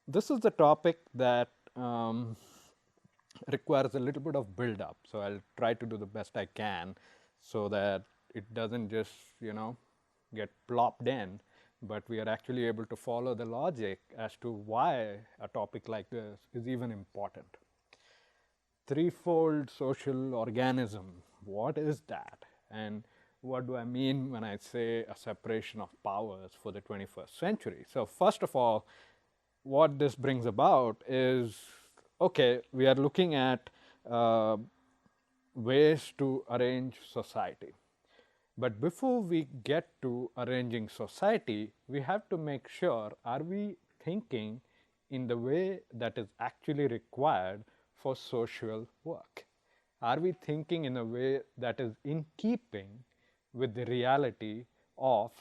This is the topic that requires a little bit of build up. So I'll try to do the best I can so that it doesn't just, get plopped in, but we are actually able to follow the logic as to why a topic like this is even important. Threefold social organism. What is that? And what do I mean when I say a separation of powers for the 21st century? So, first of all, what this brings about is okay, we are looking at ways to arrange society. But before we get to arranging society, we have to make sure, are we thinking in the way that is actually required for social work? Are we thinking in a way that is in keeping with the reality of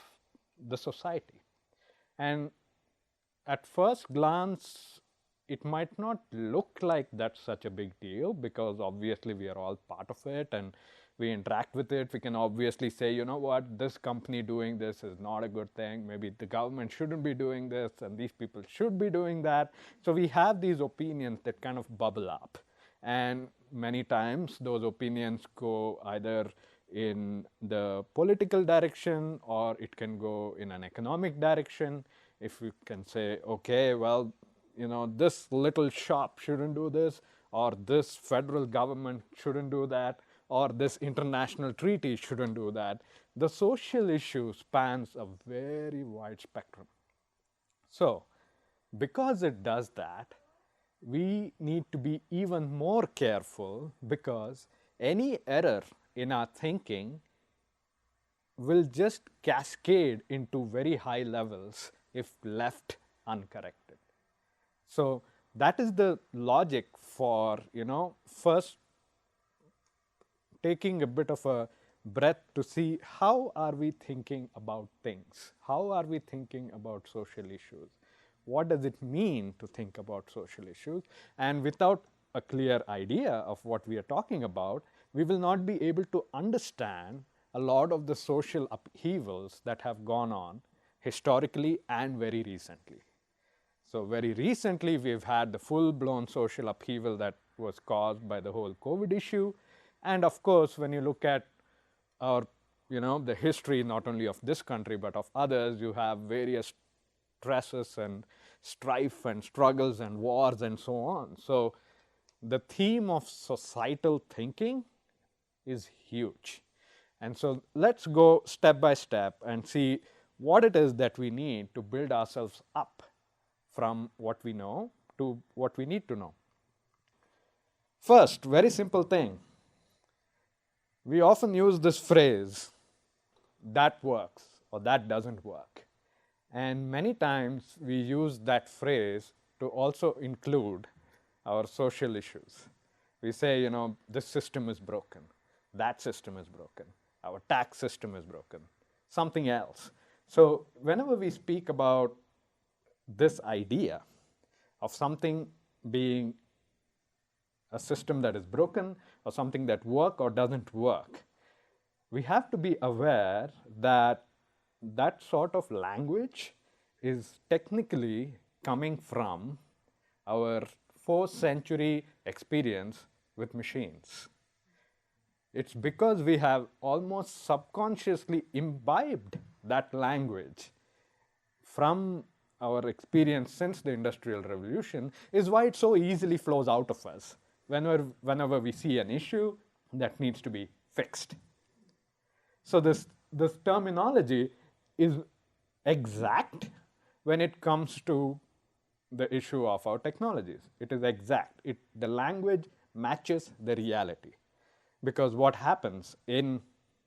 the society? And at first glance, it might not look like that's such a big deal because obviously we are all part of it and we interact with it. We can obviously say, you know what, this company doing this is not a good thing. Maybe the government shouldn't be doing this and these people should be doing that. So we have these opinions that kind of bubble up. And many times those opinions go either in the political direction or it can go in an economic direction. If we can say, okay, well, this little shop shouldn't do this, or this federal government shouldn't do that, or this international treaty shouldn't do that. The social issue spans a very wide spectrum. So, because it does that, we need to be even more careful because any error in our thinking will just cascade into very high levels if left uncorrected. So that is the logic for, first taking a bit of a breath to see how are we thinking about things? How are we thinking about social issues? What does it mean to think about social issues? And without a clear idea of what we are talking about, we will not be able to understand a lot of the social upheavals that have gone on historically and very recently. So very recently, we've had the full-blown social upheaval that was caused by the whole COVID issue. And of course, when you look at our, the history not only of this country but of others, you have various stresses and strife and struggles and wars and so on. So the theme of societal thinking is huge. And so let's go step by step and see what it is that we need to build ourselves up from what we know to what we need to know. First, very simple thing. We often use this phrase, that works or that doesn't work. And many times we use that phrase to also include our social issues. We say, this system is broken, that system is broken, our tax system is broken, something else. So whenever we speak about this idea of something being a system that is broken or something that works or doesn't work, we have to be aware that that sort of language is technically coming from our 4th century experience with machines. It's because we have almost subconsciously imbibed that language from our experience since the Industrial Revolution is why it so easily flows out of us whenever we see an issue that needs to be fixed. So this terminology is exact when it comes to the issue of our technologies. It is exact. The language matches the reality. Because what happens in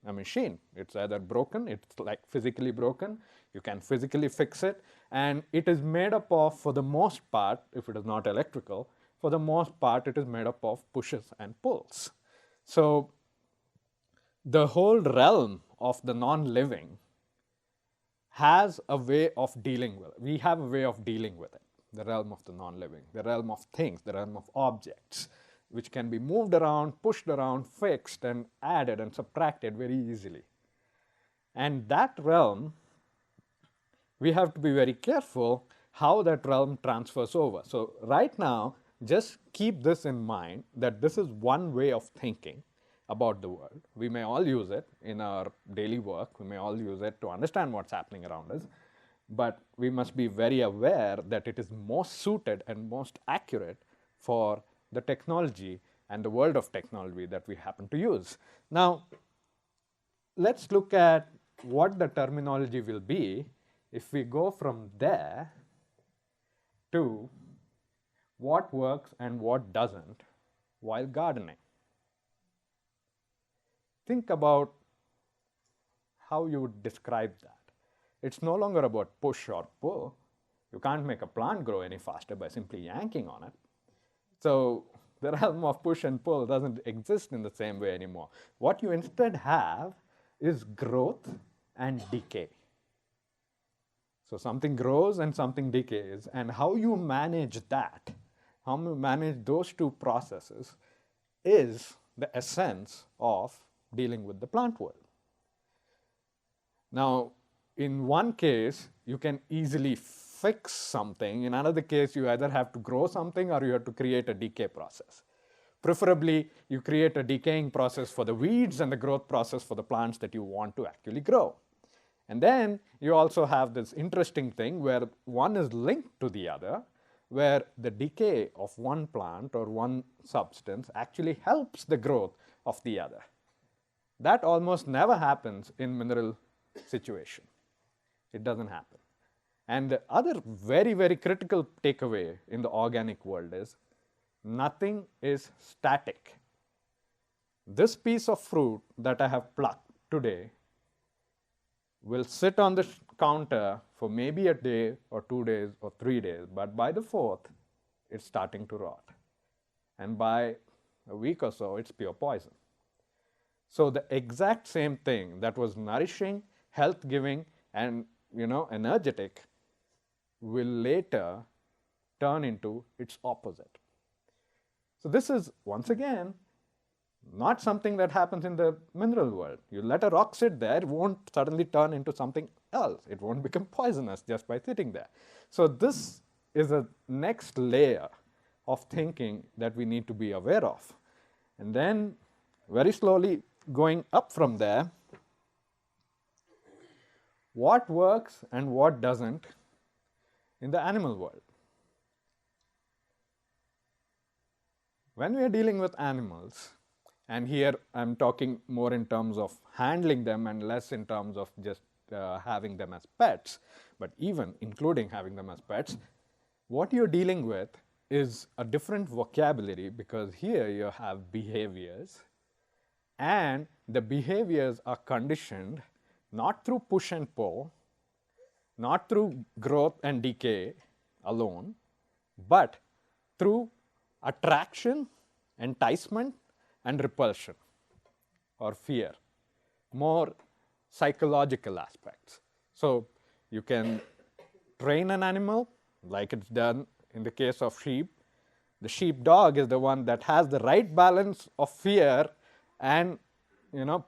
a machine, it's either broken, it's like physically broken, you can physically fix it, and it is made up of, for the most part, if it is not electrical, for the most part it is made up of pushes and pulls. So the whole realm of the non-living has a way of dealing with it. We have a way of dealing with it, the realm of the non-living, the realm of things, the realm of objects, which can be moved around, pushed around, fixed, and added and subtracted very easily. And that realm, we have to be very careful how that realm transfers over. So right now, just keep this in mind that this is one way of thinking about the world. We may all use it in our daily work. We may all use it to understand what's happening around us. But we must be very aware that it is most suited and most accurate for the technology and the world of technology that we happen to use. Now, let's look at what the terminology will be if we go from there to what works and what doesn't while gardening. Think about how you would describe that. It's no longer about push or pull. You can't make a plant grow any faster by simply yanking on it. So the realm of push and pull doesn't exist in the same way anymore. What you instead have is growth and decay. So something grows and something decays, and how you manage that, how you manage those two processes, is the essence of dealing with the plant world. Now, in one case, you can easily fix something. In another case, you either have to grow something or you have to create a decay process. Preferably, you create a decaying process for the weeds and the growth process for the plants that you want to actually grow. And then you also have this interesting thing where one is linked to the other, where the decay of one plant or one substance actually helps the growth of the other. That almost never happens in mineral situation. It doesn't happen. And the other very, very critical takeaway in the organic world is nothing is static. This piece of fruit that I have plucked today will sit on the counter for maybe a day or 2 days or 3 days, but by the fourth, it's starting to rot. And by a week or so, it's pure poison. So the exact same thing that was nourishing, health-giving, and energetic will later turn into its opposite. So this is, once again, not something that happens in the mineral world. You let a rock sit there, it won't suddenly turn into something else. It won't become poisonous just by sitting there. So this is a next layer of thinking that we need to be aware of. And then very slowly going up from there, what works and what doesn't in the animal world. When we are dealing with animals, and here I'm talking more in terms of handling them and less in terms of just having them as pets, but even including having them as pets, what you're dealing with is a different vocabulary, because here you have behaviors, and the behaviors are conditioned not through push and pull, not through growth and decay alone, but through attraction, enticement, and repulsion or fear, more psychological aspects. So you can train an animal like it's done in the case of sheep. The sheepdog is the one that has the right balance of fear and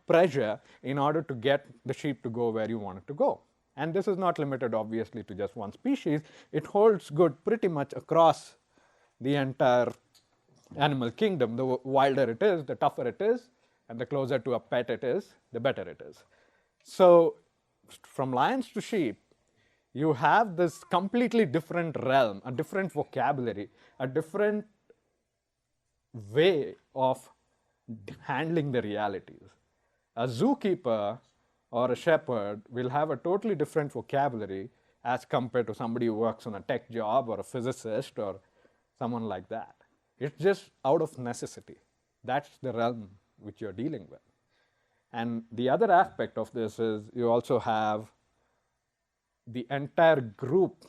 pressure in order to get the sheep to go where you want it to go. And this is not limited obviously to just one species. It holds good pretty much across the entire animal kingdom. The wilder it is, the tougher it is, and the closer to a pet it is, the better it is. So from lions to sheep, you have this completely different realm, a different vocabulary, a different way of handling the realities. A zookeeper or a shepherd will have a totally different vocabulary as compared to somebody who works on a tech job or a physicist or someone like that. It's just out of necessity. That's the realm which you're dealing with. And the other aspect of this is you also have the entire group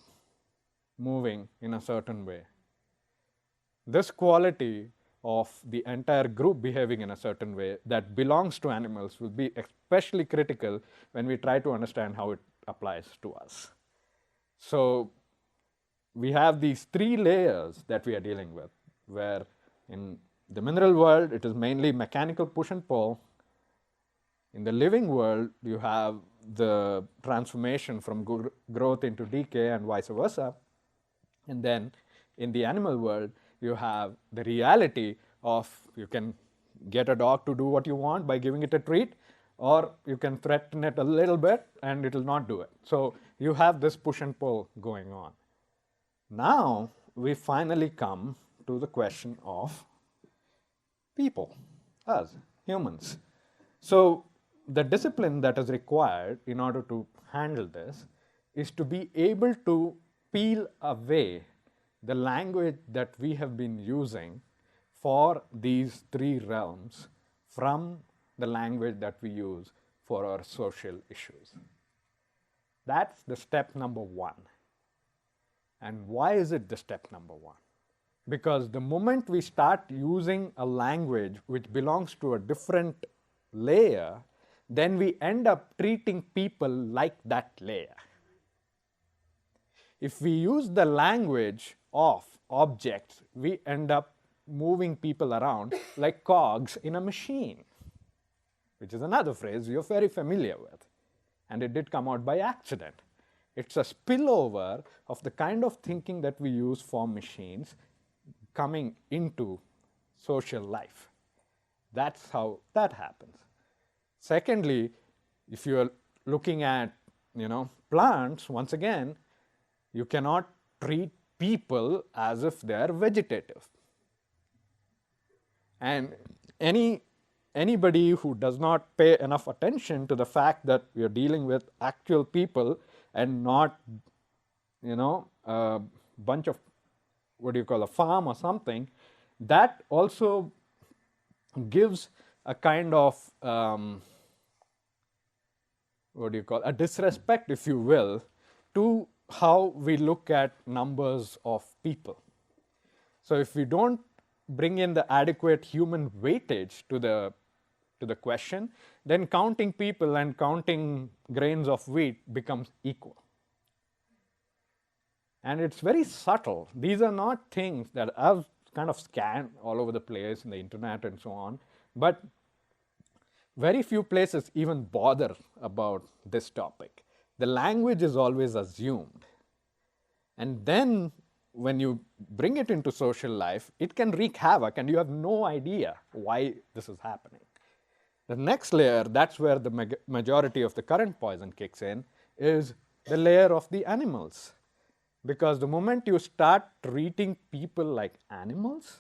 moving in a certain way. This quality of the entire group behaving in a certain way that belongs to animals will be especially critical when we try to understand how it applies to us. So we have these three layers that we are dealing with, where in the mineral world it is mainly mechanical push and pull. In the living world, you have the transformation from growth into decay and vice versa. And then in the animal world, you have the reality of you can get a dog to do what you want by giving it a treat, or you can threaten it a little bit and it will not do it. So you have this push and pull going on. Now we finally come to the question of people, us, humans. So the discipline that is required in order to handle this is to be able to peel away the language that we have been using for these three realms from the language that we use for our social issues. That's the step number one. And why is it the step number one? Because the moment we start using a language which belongs to a different layer, then we end up treating people like that layer. If we use the language of objects, we end up moving people around like cogs in a machine, which is another phrase you're very familiar with. And it did come out by accident. It's a spillover of the kind of thinking that we use for machines coming into social life. That's how that happens. Secondly, if you're looking at plants, once again, you cannot treat people as if they are vegetative. And anybody who does not pay enough attention to the fact that we are dealing with actual people and not a bunch of a farm or something, that also gives a kind of a disrespect, if you will, to how we look at numbers of people. So if we don't bring in the adequate human weightage to the question, then counting people and counting grains of wheat becomes equal. And it's very subtle. These are not things that I've kind of scanned all over the place in the internet and so on, but very few places even bother about this topic. The language is always assumed. And then when you bring it into social life, it can wreak havoc and you have no idea why this is happening. The next layer, that's where the majority of the current poison kicks in, is the layer of the animals. Because the moment you start treating people like animals,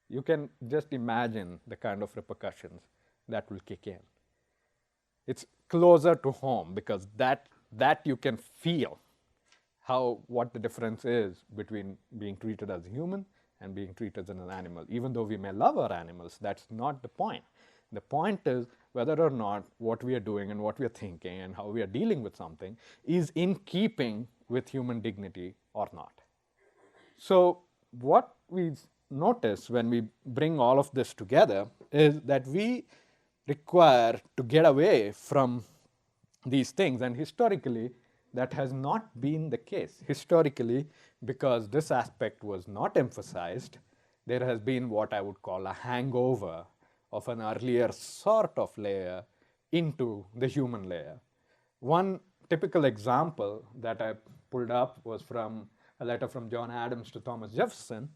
you can just imagine the kind of repercussions that will kick in. It's closer to home because that you can feel what the difference is between being treated as a human and being treated as an animal. Even though we may love our animals, that's not the point. The point is whether or not what we are doing and what we are thinking and how we are dealing with something is in keeping with human dignity or not. So what we notice when we bring all of this together is that we require to get away from these things, and historically that has not been the case. Historically, because this aspect was not emphasized, there has been what I would call a hangover of an earlier sort of layer into the human layer. One typical example that I pulled up was from a letter from John Adams to Thomas Jefferson.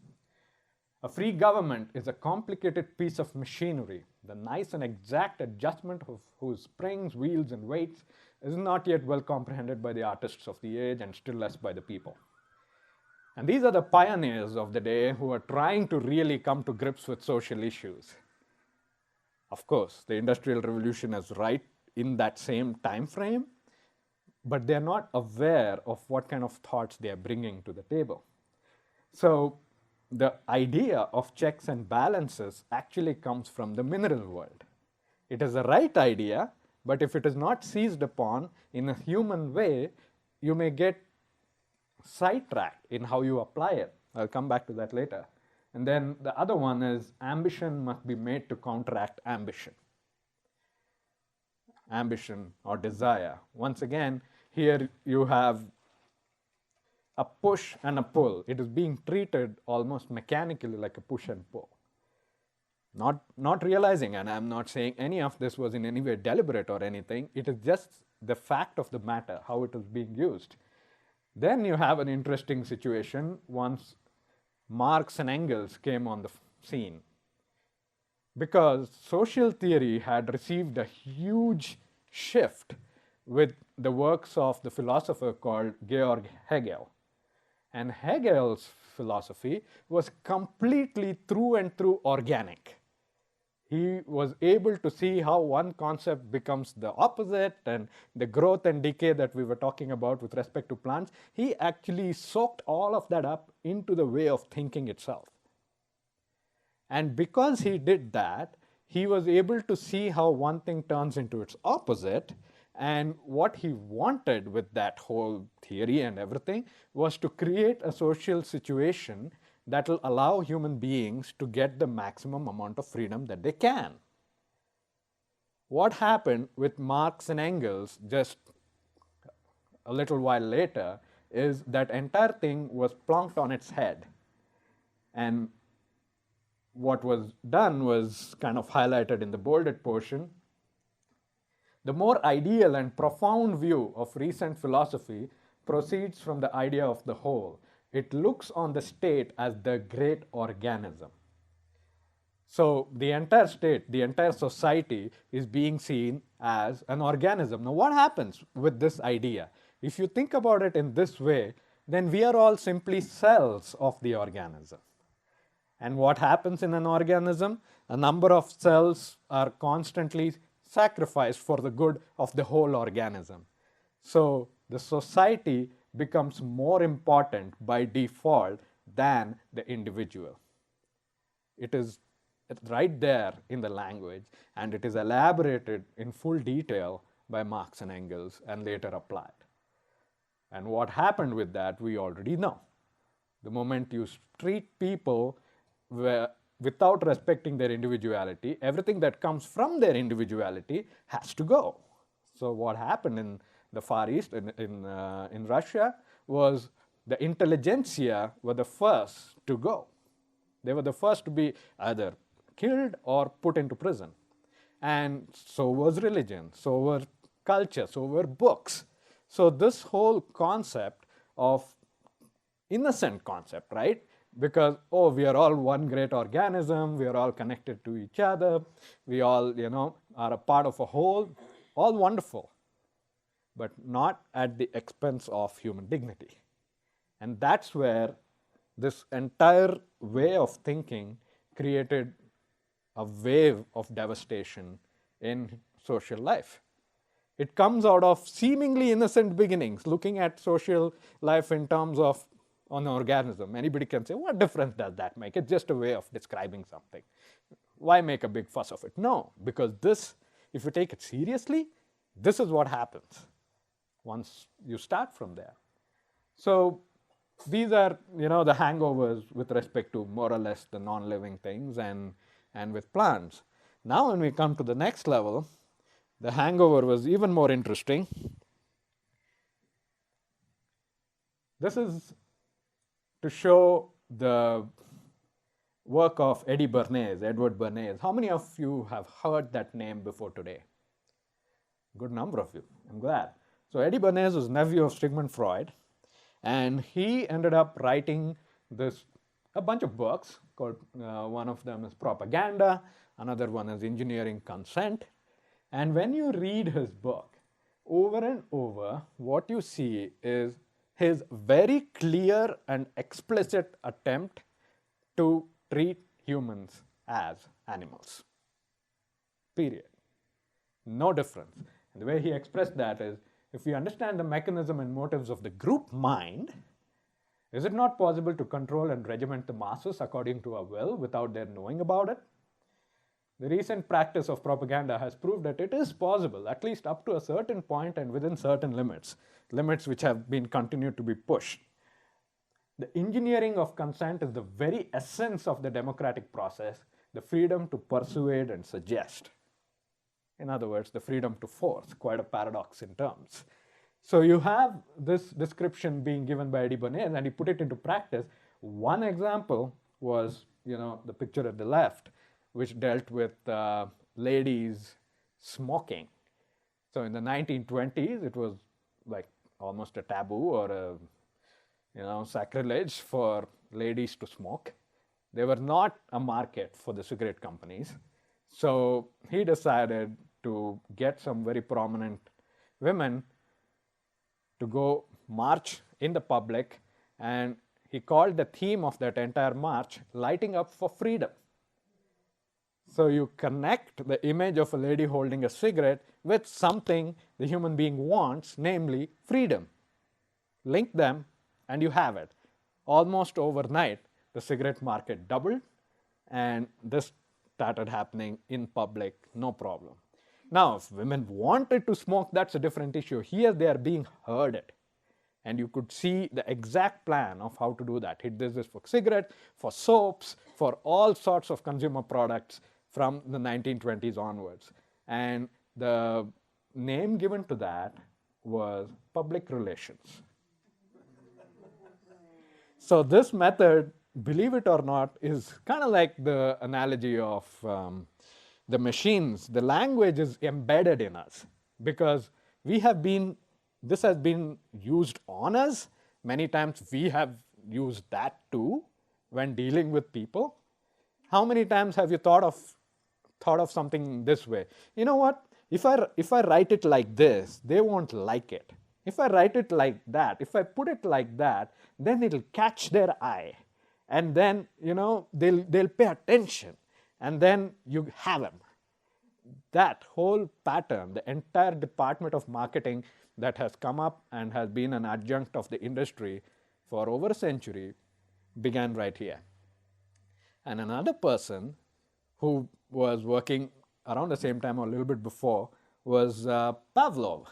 A free government is a complicated piece of machinery. The nice and exact adjustment of whose springs, wheels, and weights is not yet well comprehended by the artists of the age and still less by the people. And these are the pioneers of the day who are trying to really come to grips with social issues. Of course, the Industrial Revolution is right in that same time frame, but they're not aware of what kind of thoughts they are bringing to the table. So the idea of checks and balances actually comes from the mineral world. It is the right idea, but if it is not seized upon in a human way, you may get sidetracked in how you apply it. I'll come back to that later. And then the other one is ambition must be made to counteract ambition. Ambition or desire. Once again, here you have a push and a pull. It is being treated almost mechanically like a push and pull. Not realizing, and I'm not saying any of this was in any way deliberate or anything, it is just the fact of the matter, how it is being used. Then you have an interesting situation once Marx and Engels came on the scene, because social theory had received a huge shift with the works of the philosopher called Georg Hegel. And Hegel's philosophy was completely through and through organic. He was able to see how one concept becomes the opposite, and the growth and decay that we were talking about with respect to plants. He actually soaked all of that up into the way of thinking itself. And because he did that, he was able to see how one thing turns into its opposite. And what he wanted with that whole theory and everything was to create a social situation that will allow human beings to get the maximum amount of freedom that they can. What happened with Marx and Engels just a little while later is that entire thing was plonked on its head. And what was done was kind of highlighted in the bolded portion. The more ideal and profound view of recent philosophy proceeds from the idea of the whole. It looks on the state as the great organism. So the entire state, the entire society is being seen as an organism. Now, what happens with this idea? If you think about it in this way, then we are all simply cells of the organism. And what happens in an organism? A number of cells are constantly sacrificed for the good of the whole organism. So the society becomes more important by default than the individual. It is right there in the language, and it is elaborated in full detail by Marx and Engels and later applied. And what happened with that, we already know. The moment you treat people without respecting their individuality, everything that comes from their individuality has to go. So what happened in the Far East, in Russia, was the intelligentsia were the first to go. They were the first to be either killed or put into prison. And so was religion, so were culture, so were books. So this whole concept of innocent concept, right? Because, oh, we are all one great organism, we are all connected to each other, we all, are a part of a whole, all wonderful, but not at the expense of human dignity. And that's where this entire way of thinking created a wave of devastation in social life. It comes out of seemingly innocent beginnings, looking at social life in terms of an organism. Anybody can say, what difference does that make? It's just a way of describing something. Why make a big fuss of it? No, because this, if you take it seriously, this is what happens once you start from there. So these are, the hangovers with respect to more or less the non-living things and with plants. Now when we come to the next level, the hangover was even more interesting. This is to show the work of Edward Bernays. How many of you have heard that name before today? Good number of you, I'm glad. So Edward Bernays was nephew of Sigmund Freud, and he ended up writing a bunch of books called, one of them is Propaganda, another one is Engineering Consent. And when you read his book, over and over, what you see is his very clear and explicit attempt to treat humans as animals. Period. No difference. And the way he expressed that is, if we understand the mechanism and motives of the group mind, is it not possible to control and regiment the masses according to our will without their knowing about it? The recent practice of propaganda has proved that it is possible, at least up to a certain point and within certain limits which have been continued to be pushed. The engineering of consent is the very essence of the democratic process, the freedom to persuade and suggest. In other words, the freedom to force, quite a paradox in terms. So you have this description being given by Eddie Bernays, and he put it into practice. One example was, the picture at the left, which dealt with ladies smoking. So in the 1920s, it was like almost a taboo or sacrilege for ladies to smoke. They were not a market for the cigarette companies. So he decided to get some very prominent women to go march in the public, and he called the theme of that entire march Lighting Up for Freedom. So you connect the image of a lady holding a cigarette with something the human being wants, namely freedom. Link them and you have it. Almost overnight, the cigarette market doubled, and this started happening in public, no problem. Now, if women wanted to smoke, that's a different issue. Here they are being herded. And you could see the exact plan of how to do that. This is for cigarettes, for soaps, for all sorts of consumer products from the 1920s onwards. And the name given to that was public relations. So this method, believe it or not, is kind of like the analogy of the machines. The language is embedded in us because this has been used on us. Many times we have used that too when dealing with people. How many times have you thought of something this way? You know what? If I write it like this, they won't like it. If I write it like that, if I put it like that, then it'll catch their eye. And then, they'll pay attention. And then you have them. That whole pattern, the entire department of marketing that has come up and has been an adjunct of the industry for over a century, began right here. And another person who was working around the same time or a little bit before was Pavlov.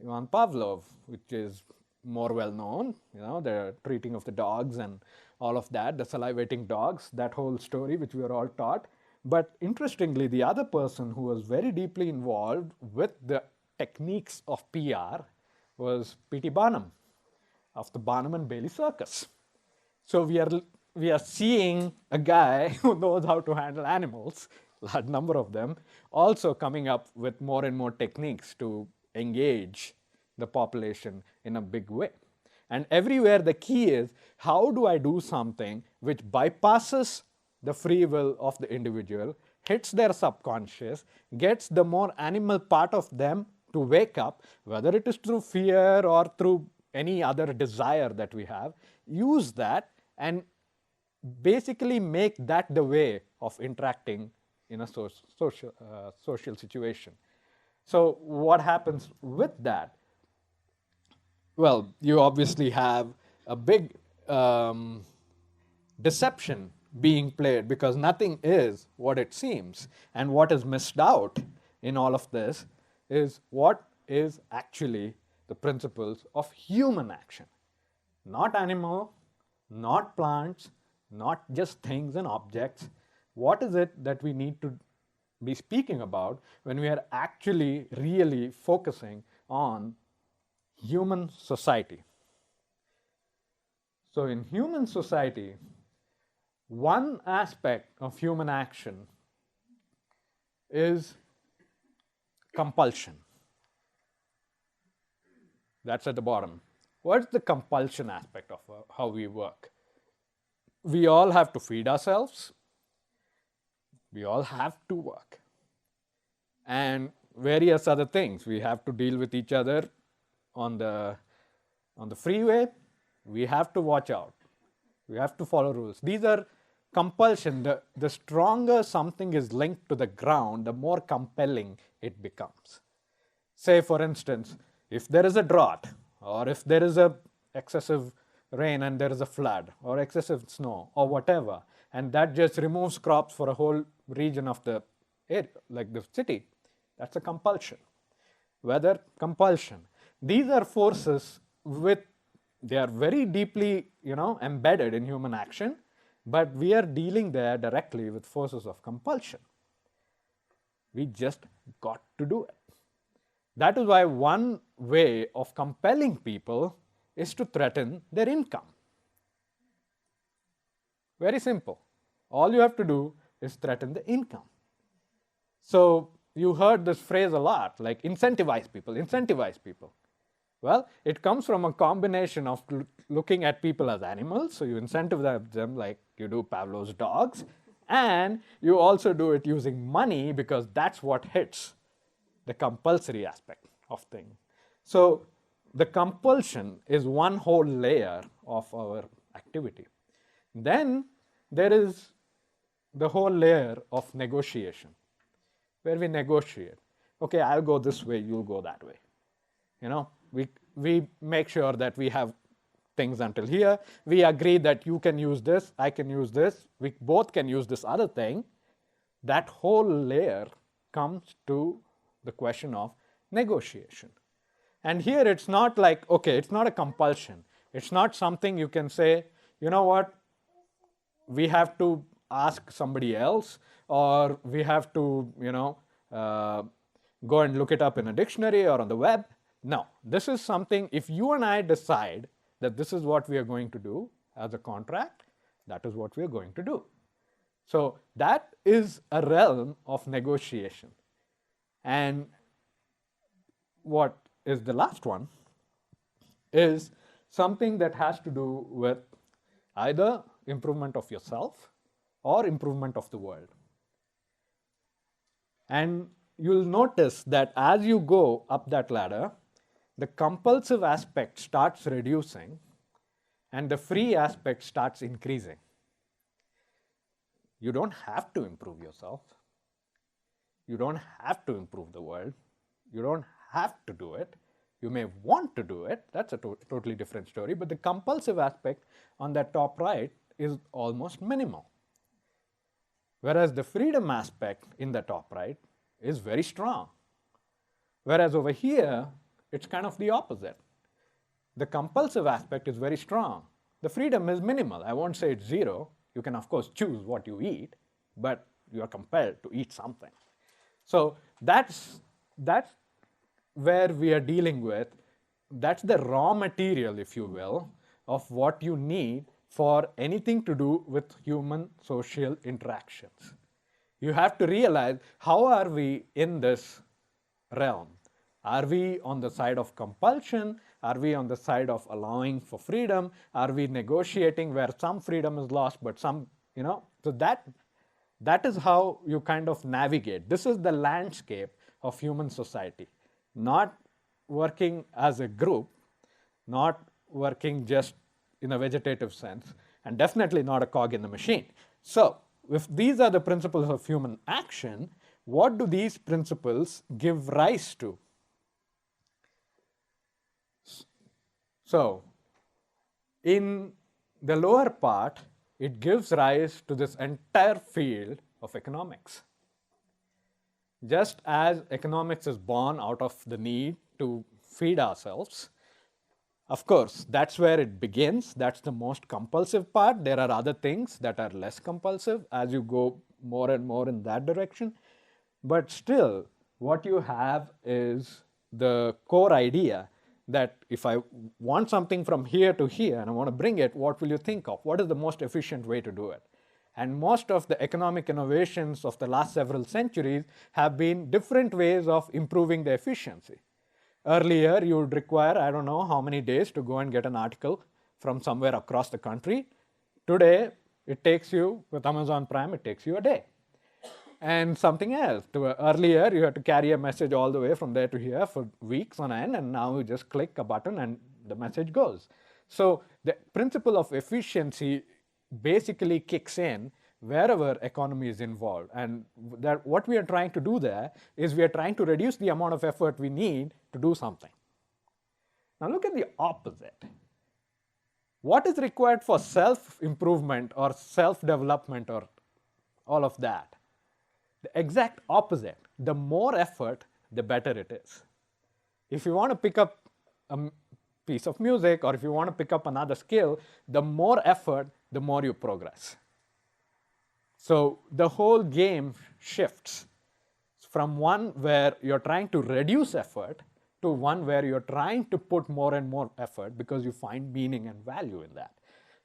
Ivan Pavlov, which is more well known, the treating of the dogs and all of that, the salivating dogs, that whole story which we were all taught. But interestingly, the other person who was very deeply involved with the techniques of PR was P.T. Barnum of the Barnum and Bailey Circus. So we are seeing a guy who knows how to handle animals, large number of them, also coming up with more and more techniques to engage the population in a big way. And everywhere the key is, how do I do something which bypasses the free will of the individual, hits their subconscious, gets the more animal part of them to wake up, whether it is through fear or through any other desire that we have, use that and basically make that the way of interacting in a social situation. So what happens with that? Well, you obviously have a big deception being played because nothing is what it seems. And what is missed out in all of this is what is actually the principles of human action. Not animal, not plants, not just things and objects. What is it that we need to be speaking about when we are actually really focusing on human society? So in human society, one aspect of human action is compulsion. That's at the bottom. What's the compulsion aspect of how we work? We all have to feed ourselves. We all have to work. And various other things. We have to deal with each other on the freeway. We have to watch out. We have to follow rules. These are compulsion. The stronger something is linked to the ground, the more compelling it becomes. Say, for instance, if there is a drought, or if there is a excessive rain and there is a flood, or excessive snow, or whatever, and that just removes crops for a whole region of the area, like the city, that's a compulsion. Weather compulsion. These are forces they are very deeply, embedded in human action, but we are dealing there directly with forces of compulsion. We just got to do it. That is why one way of compelling people is to threaten their income. Very simple. All you have to do is threaten the income. So you heard this phrase a lot, like incentivize people, incentivize people. Well, it comes from a combination of looking at people as animals, so you incentivize them like you do Pavlov's dogs, and you also do it using money because that's what hits the compulsory aspect of things. So the compulsion is one whole layer of our activity. Then there is the whole layer of negotiation, where we negotiate. Okay, I'll go this way, you'll go that way. You know, we make sure that we have things until here. We agree that you can use this, I can use this, we both can use this other thing. That whole layer comes to the question of negotiation. And here it's not like, okay, it's not a compulsion. It's not something you can say, you know what, we have to ask somebody else, or we have to, go and look it up in a dictionary or on the web. No, this is something, if you and I decide that this is what we are going to do as a contract, that is what we are going to do. So that is a realm of negotiation. And what is the last one is something that has to do with either improvement of yourself or improvement of the world. And you'll notice that as you go up that ladder, the compulsive aspect starts reducing and the free aspect starts increasing. You don't have to improve yourself. You don't have to improve the world. You don't have to do it. You may want to do it. That's a totally different story. But the compulsive aspect on that top right is almost minimal. Whereas the freedom aspect in the top right is very strong. Whereas over here, it's kind of the opposite. The compulsive aspect is very strong. The freedom is minimal. I won't say it's zero. You can, of course, choose what you eat, but you are compelled to eat something. So that's where we are dealing with. That's the raw material, if you will, of what you need for anything to do with human social interactions. You have to realize, how are we in this realm? Are we on the side of compulsion? Are we on the side of allowing for freedom? Are we negotiating where some freedom is lost, but some, so that is how you kind of navigate. This is the landscape of human society. Not working as a group, not working just in a vegetative sense, and definitely not a cog in the machine. So, if these are the principles of human action, what do these principles give rise to? So, in the lower part, it gives rise to this entire field of economics. Just as economics is born out of the need to feed ourselves, of course, that's where it begins. That's the most compulsive part. There are other things that are less compulsive as you go more and more in that direction. But still, what you have is the core idea that if I want something from here to here and I want to bring it, what will you think of? What is the most efficient way to do it? And most of the economic innovations of the last several centuries have been different ways of improving the efficiency. Earlier, you would require, I don't know how many days to go and get an article from somewhere across the country. Today, it takes you, with Amazon Prime, it takes you a day. And something else. Earlier, you had to carry a message all the way from there to here for weeks on end, and now you just click a button and the message goes. So the principle of efficiency basically kicks in wherever economy is involved. And that what we are trying to do there is we are trying to reduce the amount of effort we need to do something. Now look at the opposite. What is required for self-improvement or self-development or all of that? The exact opposite. The more effort, the better it is. If you want to pick up a piece of music or if you want to pick up another skill, the more effort, the more you progress. So the whole game shifts from one where you're trying to reduce effort to one where you're trying to put more and more effort because you find meaning and value in that.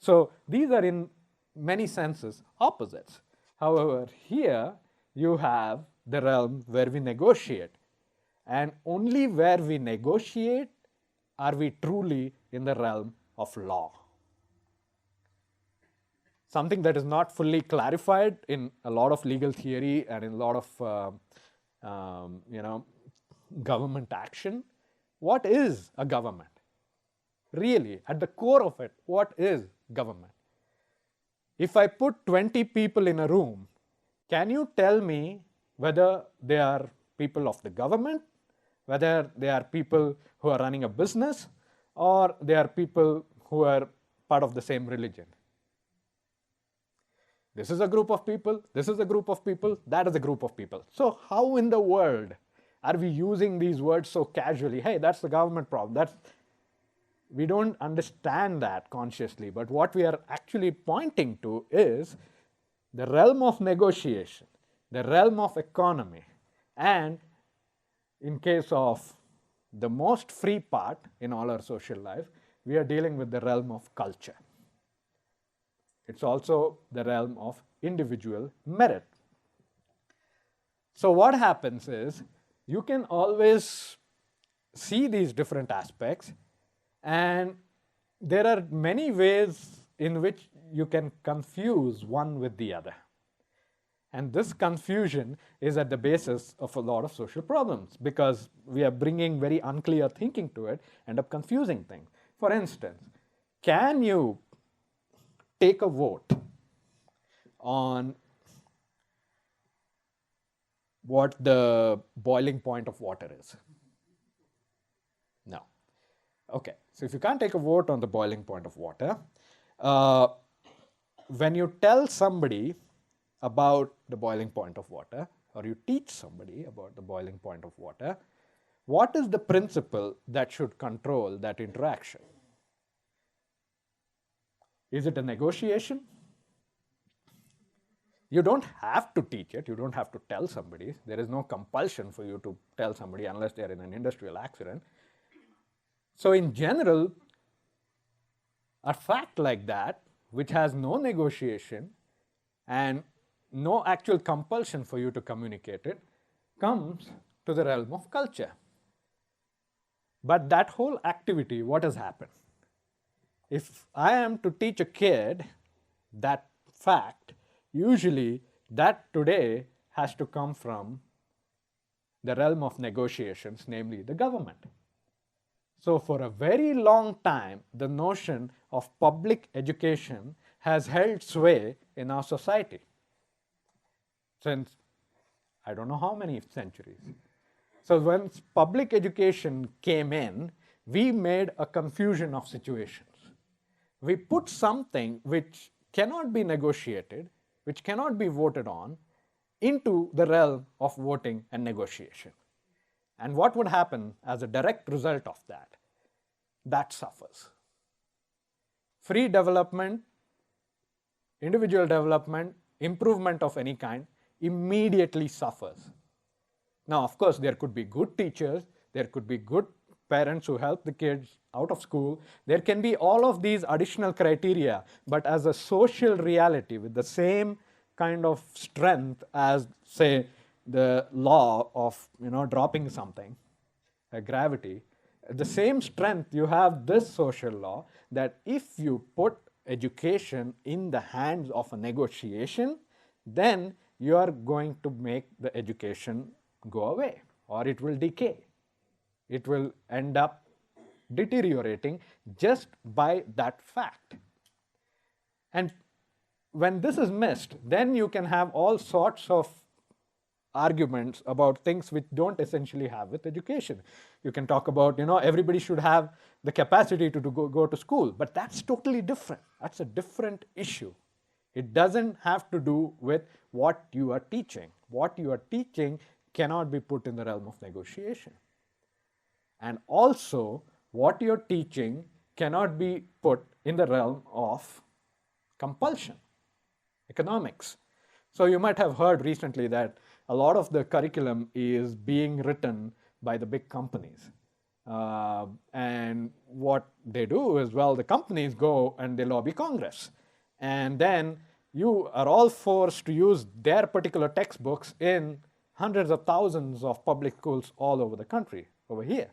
So these are in many senses opposites. However, here you have the realm where we negotiate. And only where we negotiate are we truly in the realm of law? Something that is not fully clarified in a lot of legal theory and in a lot of government action. What is a government? Really, at the core of it, what is government? If I put 20 people in a room, can you tell me whether they are people of the government, whether they are people who are running a business, or they are people who are part of the same religion? This is a group of people, this is a group of people, that is a group of people. So how in the world are we using these words so casually? Hey, that's the government problem. We don't understand that consciously, but what we are actually pointing to is the realm of negotiation, the realm of economy, and in case of the most free part in all our social life, we are dealing with the realm of culture. It's also the realm of individual merit. So what happens is, you can always see these different aspects, and there are many ways in which you can confuse one with the other. And this confusion is at the basis of a lot of social problems, because we are bringing very unclear thinking to it, end up confusing things. For instance, can you take a vote on what the boiling point of water is? No. Okay, so if you can't take a vote on the boiling point of water, when you tell somebody about the boiling point of water, or you teach somebody about the boiling point of water, what is the principle that should control that interaction? Is it a negotiation? You don't have to teach it, you don't have to tell somebody. There is no compulsion for you to tell somebody unless they are in an industrial accident. So in general, a fact like that, which has no negotiation and no actual compulsion for you to communicate it, comes to the realm of culture. But that whole activity, what has happened? If I am to teach a kid that fact, usually that today has to come from the realm of negotiations, namely the government. So for a very long time, the notion of public education has held sway in our society since I don't know how many centuries. So when public education came in, we made a confusion of situations. We put something which cannot be negotiated, which cannot be voted on, into the realm of voting and negotiation. And what would happen as a direct result of that? That suffers. Free development, individual development, improvement of any kind immediately suffers. Now, of course, there could be good teachers, there could be good parents who help the kids out of school. There can be all of these additional criteria, but as a social reality with the same kind of strength as, say, the law of dropping something, gravity, the same strength you have this social law that if you put education in the hands of a negotiation, then you are going to make the education go away, or it will decay. It will end up deteriorating just by that fact. And when this is missed, then you can have all sorts of arguments about things which don't essentially have with education. You can talk about, everybody should have the capacity to go to school, but that's totally different. That's a different issue. It doesn't have to do with what you are teaching. What you are teaching cannot be put in the realm of negotiation. And also, what you're teaching cannot be put in the realm of compulsion, economics. So you might have heard recently that a lot of the curriculum is being written by the big companies. And what they do is, well, the companies go and they lobby Congress. And then you are all forced to use their particular textbooks in hundreds of thousands of public schools all over the country, over here.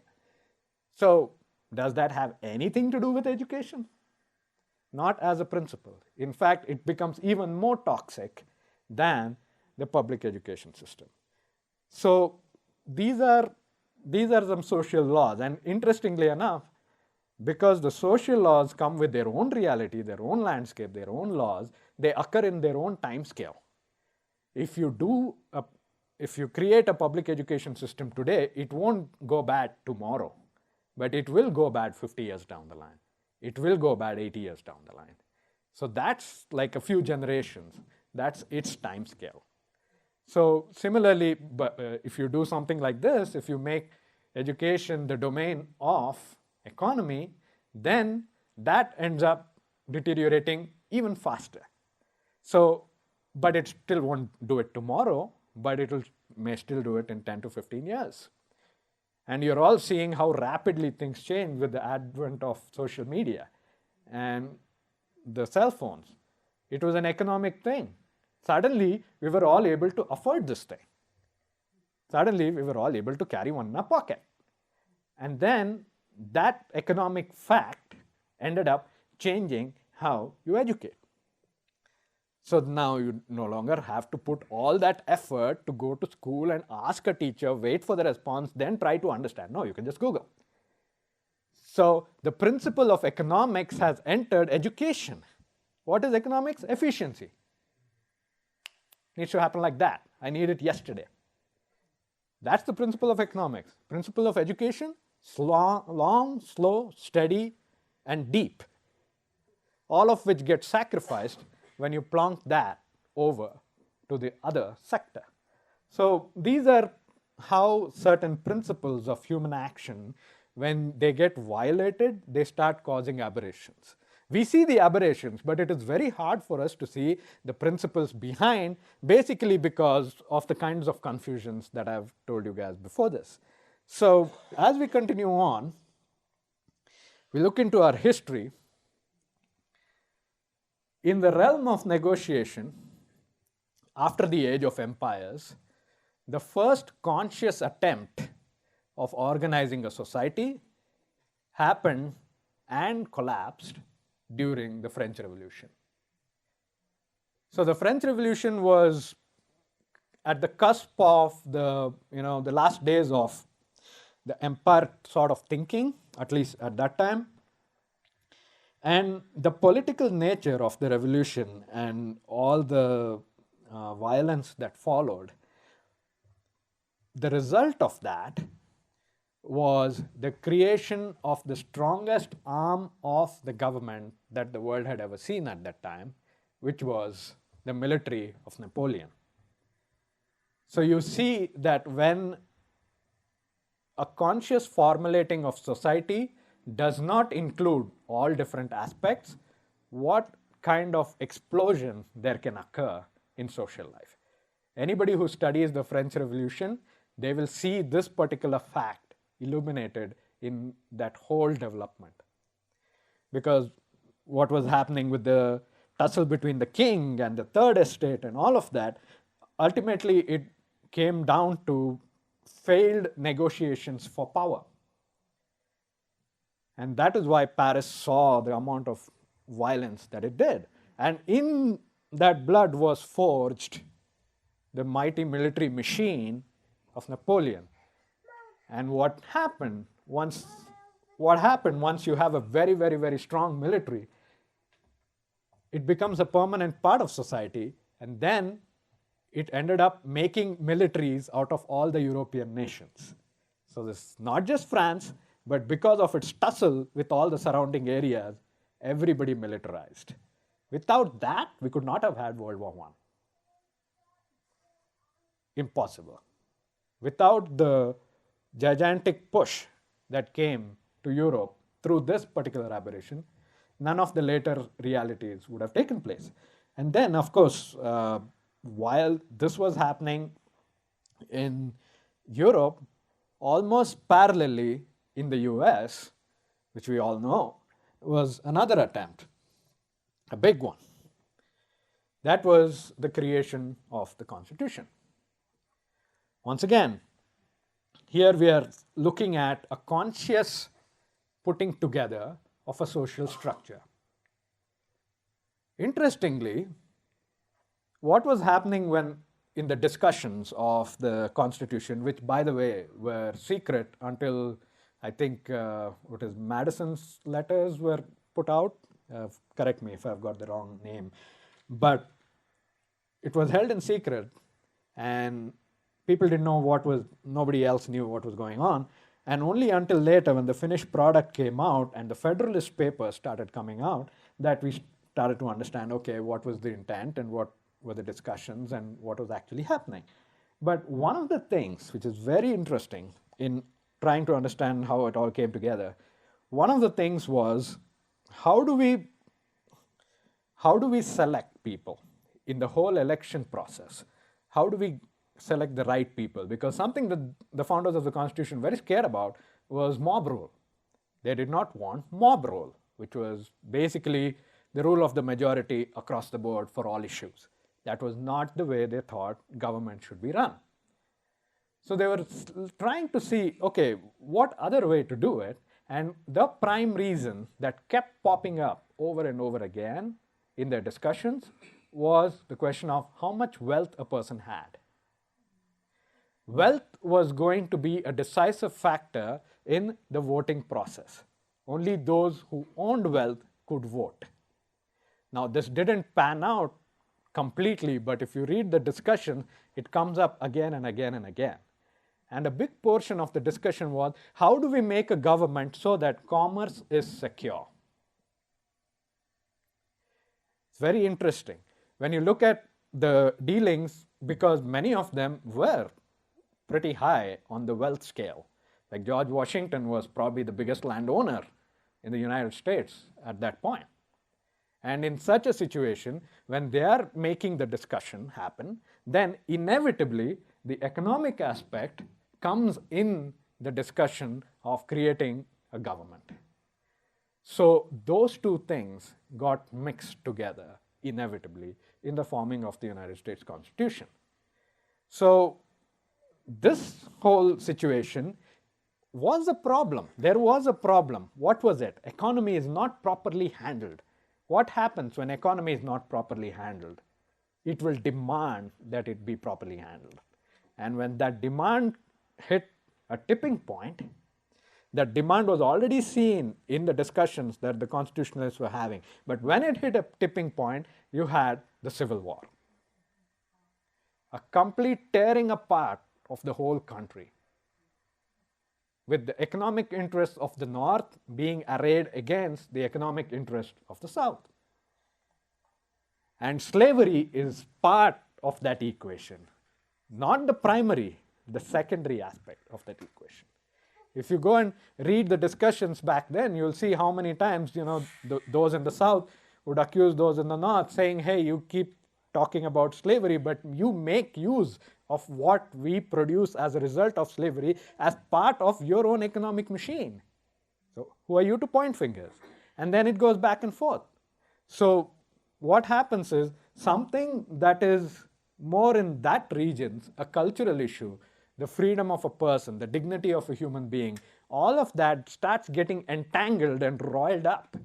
So Does that have anything to do with education? Not as a principle. In fact, it becomes even more toxic than the public education system. So these are some social laws, and interestingly enough, because the social laws come with their own reality, their own landscape, their own laws, they occur in their own time scale. If you create a public education system today, it won't go bad tomorrow, but it will go bad 50 years down the line. It will go bad 80 years down the line. So that's like a few generations. That's its time scale. So similarly, if you do something like this, if you make education the domain of economy, then that ends up deteriorating even faster. So, but it still won't do it tomorrow, but may still do it in 10 to 15 years. And you're all seeing how rapidly things change with the advent of social media and the cell phones. It was an economic thing. Suddenly, we were all able to afford this thing. Suddenly, we were all able to carry one in our pocket. And then that economic fact ended up changing how you educate. So now you no longer have to put all that effort to go to school and ask a teacher, wait for the response, then try to understand. No, you can just Google. So the principle of economics has entered education. What is economics? Efficiency. Needs to happen like that. I need it yesterday. That's the principle of economics. Principle of education, long, slow, steady, and deep. All of which get sacrificed when you plonk that over to the other sector. So these are how certain principles of human action, when they get violated, they start causing aberrations. We see the aberrations, but it is very hard for us to see the principles behind, basically because of the kinds of confusions that I've told you guys before this. So as we continue on, we look into our history. In the realm of negotiation, after the age of empires, the first conscious attempt of organizing a society happened and collapsed during the French Revolution. So the French Revolution was at the cusp of the last days of the empire sort of thinking, at least at that time. And the political nature of the revolution and all the violence that followed, the result of that was the creation of the strongest arm of the government that the world had ever seen at that time, which was the military of Napoleon. So you see that when a conscious formulating of society does not include all different aspects, what kind of explosion there can occur in social life. Anybody who studies the French Revolution, they will see this particular fact illuminated in that whole development. Because what was happening with the tussle between the king and the third estate and all of that, ultimately it came down to failed negotiations for power. And that is why Paris saw the amount of violence that it did. And in that blood was forged the mighty military machine of Napoleon. And what happened once you have a very, very, very strong military, it becomes a permanent part of society, and then it ended up making militaries out of all the European nations. So this is not just France, but because of its tussle with all the surrounding areas, everybody militarized. Without that, we could not have had World War I. Impossible. Without the gigantic push that came to Europe through this particular aberration, none of the later realities would have taken place. And then, of course, while this was happening in Europe, almost parallelly in the US, which we all know, was another attempt, a big one. That was the creation of the Constitution. Once again, here we are looking at a conscious putting together of a social structure. Interestingly, what was happening when in the discussions of the Constitution, which by the way were secret until I think what is Madison's letters were put out. Correct me if I've got the wrong name, but it was held in secret, and people didn't know what was. Nobody else knew what was going on, and only until later, when the finished product came out and the Federalist Papers started coming out, that we started to understand. Okay, what was the intent and what were the discussions and what was actually happening. But one of the things which is very interesting in trying to understand how it all came together, one of the things was how do we select people in the whole election process? How do we select the right people? Because something that the founders of the Constitution very scared about was mob rule. They did not want mob rule, which was basically the rule of the majority across the board for all issues. That was not the way they thought government should be run. So they were trying to see, okay, what other way to do it? And the prime reason that kept popping up over and over again in their discussions was the question of how much wealth a person had. Wealth was going to be a decisive factor in the voting process. Only those who owned wealth could vote. Now, this didn't pan out completely, but if you read the discussion, it comes up again and again and again. And a big portion of the discussion was, how do we make a government so that commerce is secure? It's very interesting. When you look at the dealings, because many of them were pretty high on the wealth scale. Like George Washington was probably the biggest landowner in the United States at that point. And in such a situation, when they are making the discussion happen, then inevitably the economic aspect comes in the discussion of creating a government. So those two things got mixed together inevitably in the forming of the United States Constitution. So this whole situation was a problem. There was a problem. What was it? Economy is not properly handled. What happens when economy is not properly handled? It will demand that it be properly handled. And when that demand hit a tipping point, that demand was already seen in the discussions that the constitutionalists were having. But when it hit a tipping point, you had the Civil War. A complete tearing apart of the whole country, with the economic interests of the North being arrayed against the economic interests of the South. And slavery is part of that equation, not the primary, the secondary aspect of that equation. If you go and read the discussions back then, you'll see how many times those in the South would accuse those in the North, saying, hey, you keep talking about slavery, but you make use of what we produce as a result of slavery as part of your own economic machine. So who are you to point fingers? And then it goes back and forth. So what happens is something that is more in that region, a cultural issue, the freedom of a person, the dignity of a human being, all of that starts getting entangled and roiled up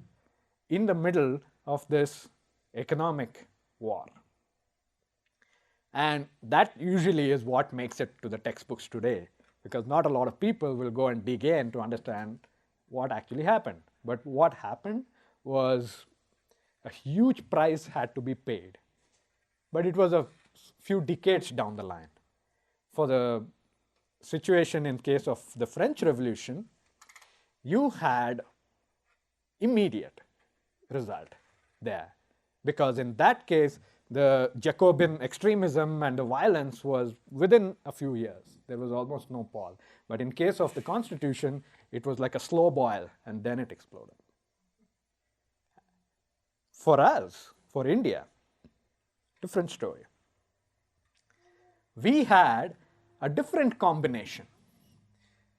in the middle of this economic war. And that usually is what makes it to the textbooks today, because not a lot of people will go and dig in to understand what actually happened. But what happened was a huge price had to be paid. But it was a few decades down the line. For the situation in case of the French Revolution, you had immediate result there, because in that case, the Jacobin extremism and the violence was within a few years. There was almost no pause. But in case of the Constitution, it was like a slow boil, and then it exploded. For us, for India, different story. We had a different combination.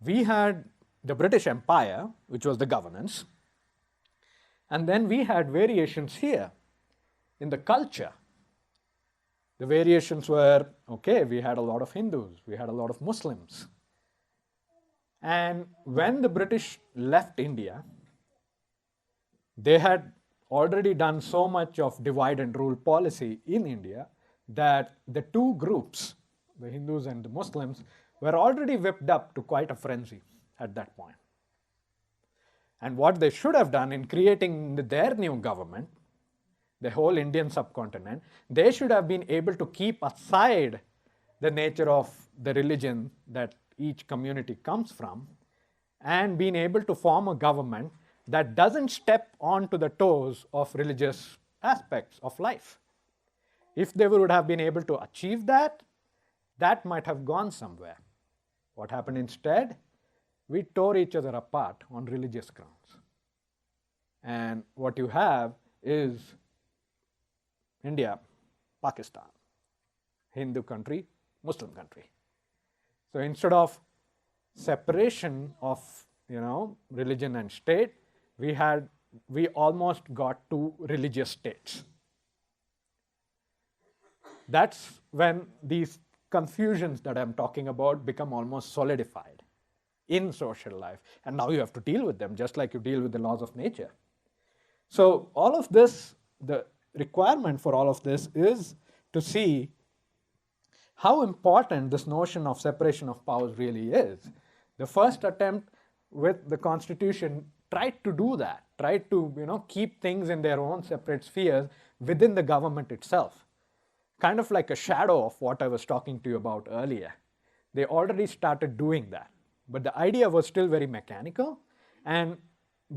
We had the British Empire, which was the governance, and then we had variations here in the culture. The variations were, okay, we had a lot of Hindus, we had a lot of Muslims. And when the British left India, they had already done so much of divide and rule policy in India that the two groups, the Hindus and the Muslims, were already whipped up to quite a frenzy at that point. And what they should have done in creating their new government, the whole Indian subcontinent, they should have been able to keep aside the nature of the religion that each community comes from and been able to form a government that doesn't step onto the toes of religious aspects of life. If they would have been able to achieve that, that might have gone somewhere. What happened instead? We tore each other apart on religious grounds. And what you have is India, Pakistan, Hindu country, Muslim country. So instead of separation of religion and state, we almost got two religious states. That's when these confusions that I'm talking about become almost solidified in social life. And now you have to deal with them just like you deal with the laws of nature. So all of this, the requirement for all of this is to see how important this notion of separation of powers really is. The first attempt with the Constitution tried to do that, tried to keep things in their own separate spheres within the government itself. Kind of like a shadow of what I was talking to you about earlier. They already started doing that. But the idea was still very mechanical, and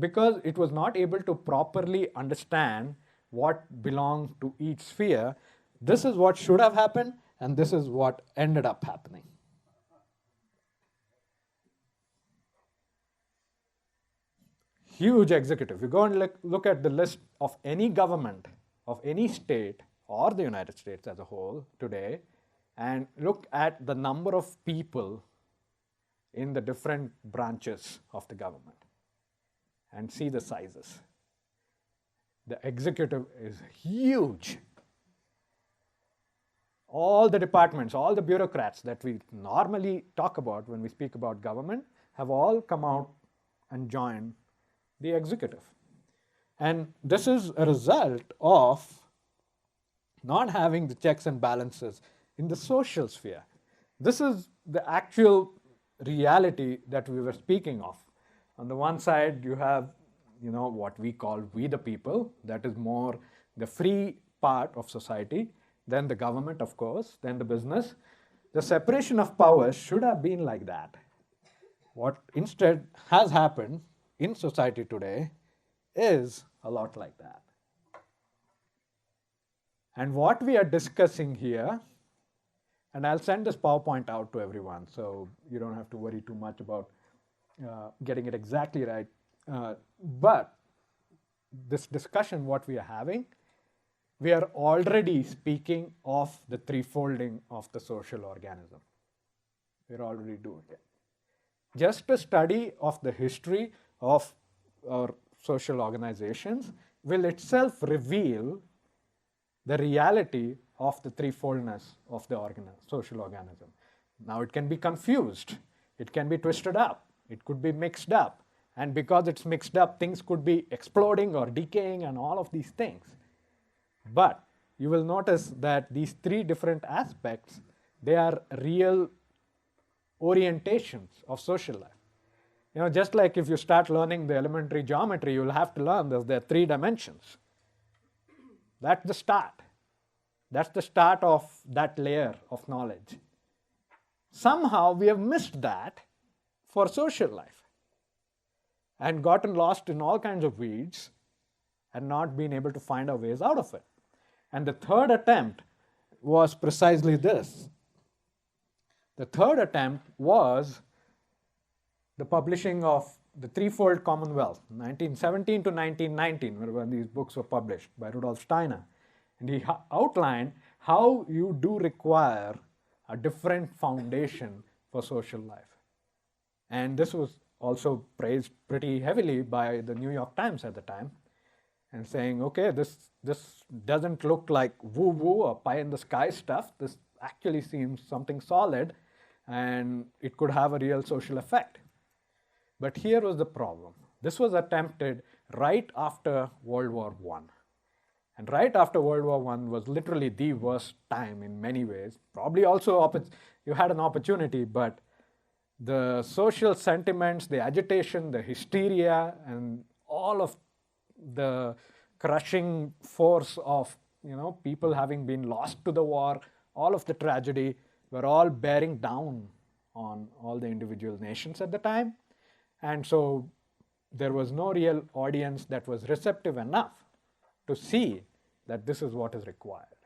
because it was not able to properly understand what belonged to each sphere, this is what should have happened, and this is what ended up happening. Huge executive. You go and look at the list of any government, of any state, or the United States as a whole today, and look at the number of people in the different branches of the government and see the sizes. The executive is huge. All the departments, all the bureaucrats that we normally talk about when we speak about government have all come out and joined the executive. And this is a result of not having the checks and balances in the social sphere. This is the actual reality that we were speaking of. On the one side, you have what we call we the people, that is more the free part of society, then the government, of course, then the business. The separation of powers should have been like that. What instead has happened in society today is a lot like that. And what we are discussing here, and I'll send this PowerPoint out to everyone, so you don't have to worry too much about getting it exactly right. But this discussion, what we are having, we are already speaking of the threefolding of the social organism. We're already doing it. Just a study of the history of our social organizations will itself reveal the reality of the threefoldness of the social organism. Now it can be confused, it can be twisted up, it could be mixed up, and because it's mixed up, things could be exploding or decaying and all of these things. But you will notice that these three different aspects, they are real orientations of social life. Just like if you start learning the elementary geometry, you will have to learn that there are three dimensions. That's the start. That's the start of that layer of knowledge. Somehow we have missed that for social life and gotten lost in all kinds of weeds and not been able to find our ways out of it. And the third attempt was precisely this. The third attempt was the publishing of the Threefold Commonwealth, 1917 to 1919, when these books were published by Rudolf Steiner. And he outlined how you do require a different foundation for social life. And this was also praised pretty heavily by the New York Times at the time, and saying, okay, this doesn't look like woo-woo or pie-in-the-sky stuff. This actually seems something solid, and it could have a real social effect. But here was the problem. This was attempted right after World War I. And right after World War I was literally the worst time in many ways. Probably also you had an opportunity, but the social sentiments, the agitation, the hysteria, and all of the crushing force of people having been lost to the war, all of the tragedy were all bearing down on all the individual nations at the time. And so there was no real audience that was receptive enough to see that this is what is required.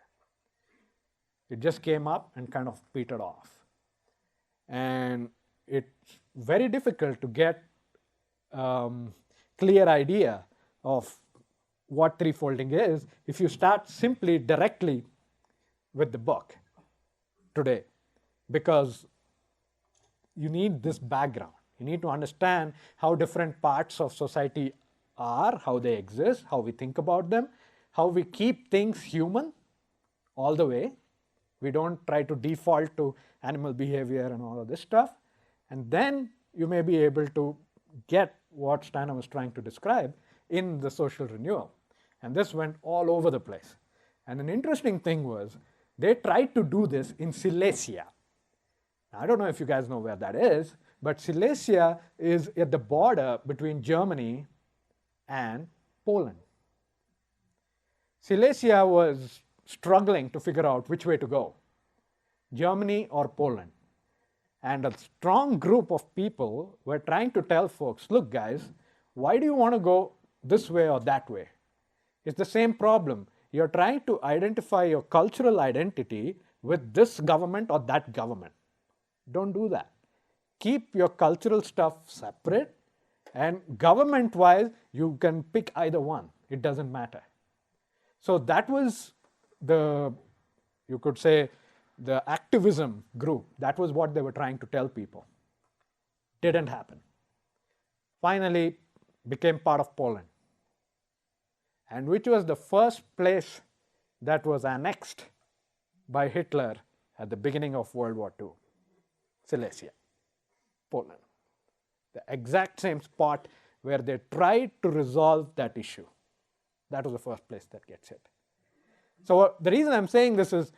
It just came up and kind of petered off. And it's very difficult to get clear idea of what threefolding is if you start simply directly with the book today, because you need this background. You need to understand how different parts of society are, how they exist, how we think about them, how we keep things human all the way. We don't try to default to animal behavior and all of this stuff. And then you may be able to get what Steiner was trying to describe in the social renewal. And this went all over the place. And an interesting thing was they tried to do this in Silesia. Now, I don't know if you guys know where that is, but Silesia is at the border between Germany and Poland. Silesia was struggling to figure out which way to go, Germany or Poland. And a strong group of people were trying to tell folks, look guys, why do you want to go this way or that way? It's the same problem. You're trying to identify your cultural identity with this government or that government. Don't do that. Keep your cultural stuff separate, and government-wise, you can pick either one. It doesn't matter. So that was you could say, the activism group. That was what they were trying to tell people. Didn't happen. Finally, became part of Poland. And which was the first place that was annexed by Hitler at the beginning of World War II? Silesia, Poland. The exact same spot where they tried to resolve that issue. That was the first place that gets hit. So the reason I'm saying this is,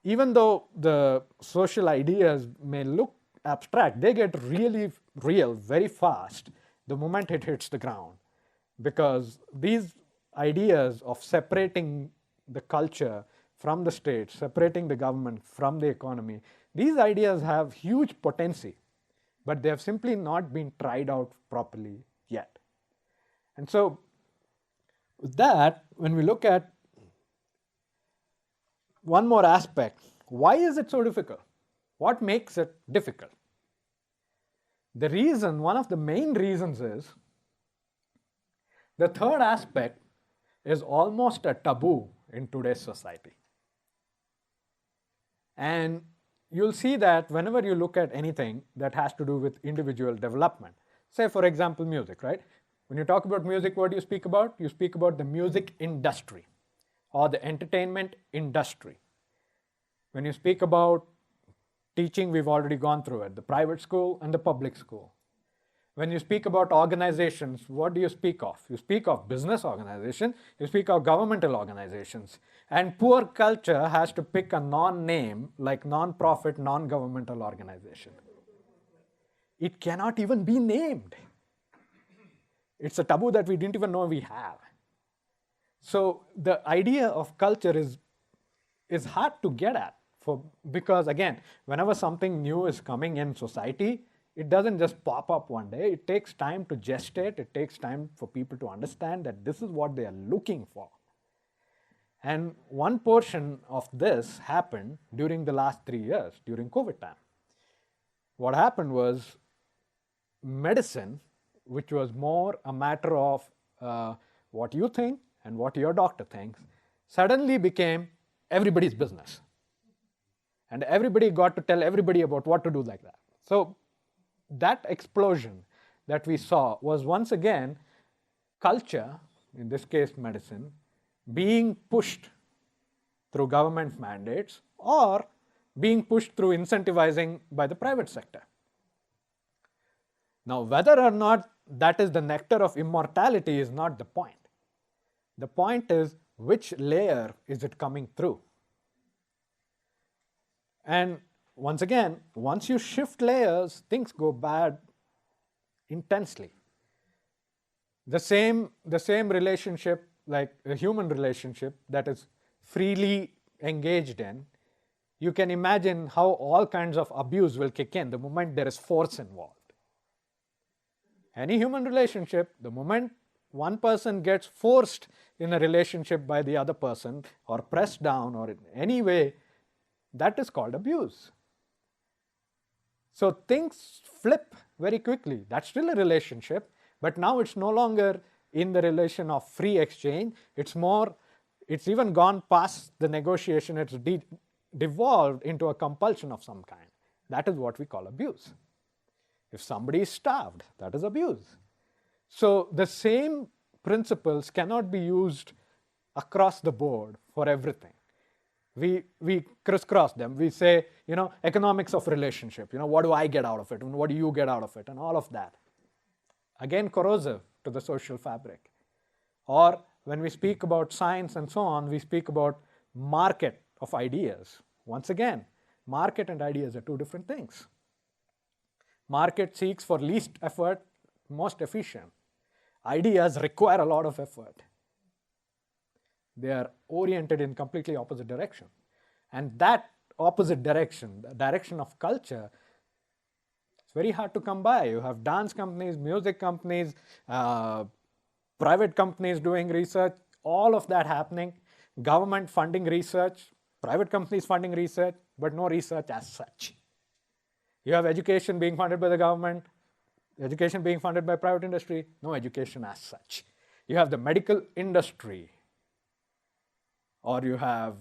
even though the social ideas may look abstract, they get really real very fast the moment it hits the ground. Because these ideas of separating the culture from the state, separating the government from the economy, these ideas have huge potency, but they have simply not been tried out properly yet. And so with that, when we look at one more aspect, why is it so difficult? What makes it difficult? The reason, one of the main reasons is, the third aspect is almost a taboo in today's society. And you'll see that whenever you look at anything that has to do with individual development, say for example music, right? When you talk about music, what do you speak about? You speak about the music industry or the entertainment industry. When you speak about teaching, we've already gone through it, the private school and the public school. When you speak about organizations, what do you speak of? You speak of business organizations, you speak of governmental organizations. And poor culture has to pick a non-name like non-profit, non-governmental organization. It cannot even be named. It's a taboo that we didn't even know we have. So the idea of culture is hard to get at, because again, whenever something new is coming in society, it doesn't just pop up one day. It takes time to gestate. It takes time for people to understand that this is what they are looking for. And one portion of this happened during the last 3 years, during COVID time. What happened was medicine, which was more a matter of what you think and what your doctor thinks, suddenly became everybody's business. And everybody got to tell everybody about what to do like that. So that explosion that we saw was once again culture, in this case medicine, being pushed through government mandates or being pushed through incentivizing by the private sector. Now, whether or not that is the nectar of immortality is not the point. The point is which layer is it coming through. And once again, once you shift layers, things go bad intensely. The same relationship, like a human relationship that is freely engaged in, you can imagine how all kinds of abuse will kick in the moment there is force involved. Any human relationship, the moment one person gets forced in a relationship by the other person, or pressed down, or in any way, that is called abuse. So things flip very quickly. That's still a relationship, but now it's no longer in the relation of free exchange. It's even gone past the negotiation. It's devolved into a compulsion of some kind. That is what we call abuse. If somebody is starved, that is abuse. So the same principles cannot be used across the board for everything. We crisscross them. We say, economics of relationship. What do I get out of it? And what do you get out of it? And all of that. Again, corrosive to the social fabric. Or when we speak about science and so on, we speak about market of ideas. Once again, market and ideas are two different things. Market seeks for least effort, most efficient. Ideas require a lot of effort. They are oriented in completely opposite direction. And that opposite direction, the direction of culture, it's very hard to come by. You have dance companies, music companies, private companies doing research, all of that happening, government funding research, private companies funding research, but no research as such. You have education being funded by the government, education being funded by private industry, no education as such. You have the medical industry, or you have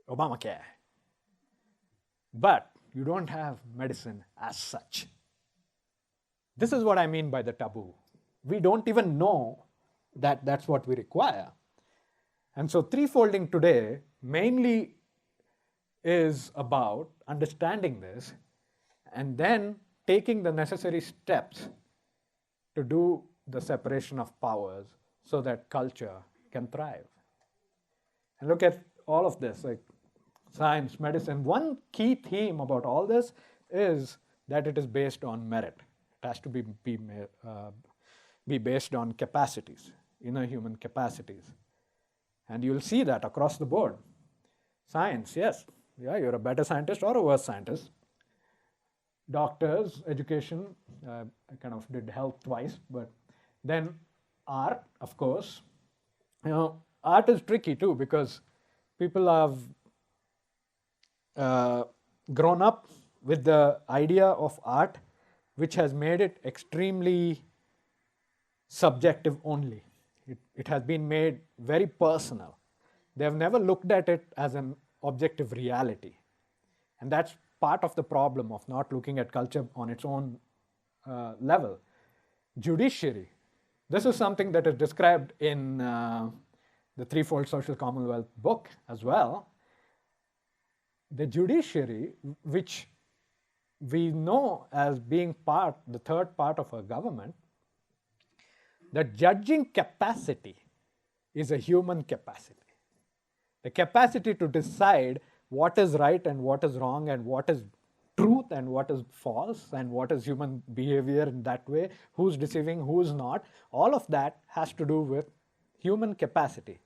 Obamacare. But you don't have medicine as such. This is what I mean by the taboo. We don't even know that that's what we require. And so threefolding today mainly is about understanding this and then taking the necessary steps to do the separation of powers so that culture can thrive. And look at all of this, like science, medicine. One key theme about all this is that it is based on merit. It has to be based on capacities, inner human capacities. And you'll see that across the board. Science, yes, you're a better scientist or a worse scientist. Doctors, education, I kind of did health twice, but then art, of course. Art is tricky too because people have grown up with the idea of art, which has made it extremely subjective only. It has been made very personal. They have never looked at it as an objective reality. And that's part of the problem of not looking at culture on its own level. Judiciary. This is something that is described in the Threefold Social Commonwealth book as well. The judiciary, which we know as being the third part of our government, the judging capacity is a human capacity. The capacity to decide what is right and what is wrong and what is truth and what is false and what is human behavior in that way, who's deceiving, who's not, all of that has to do with human capacity.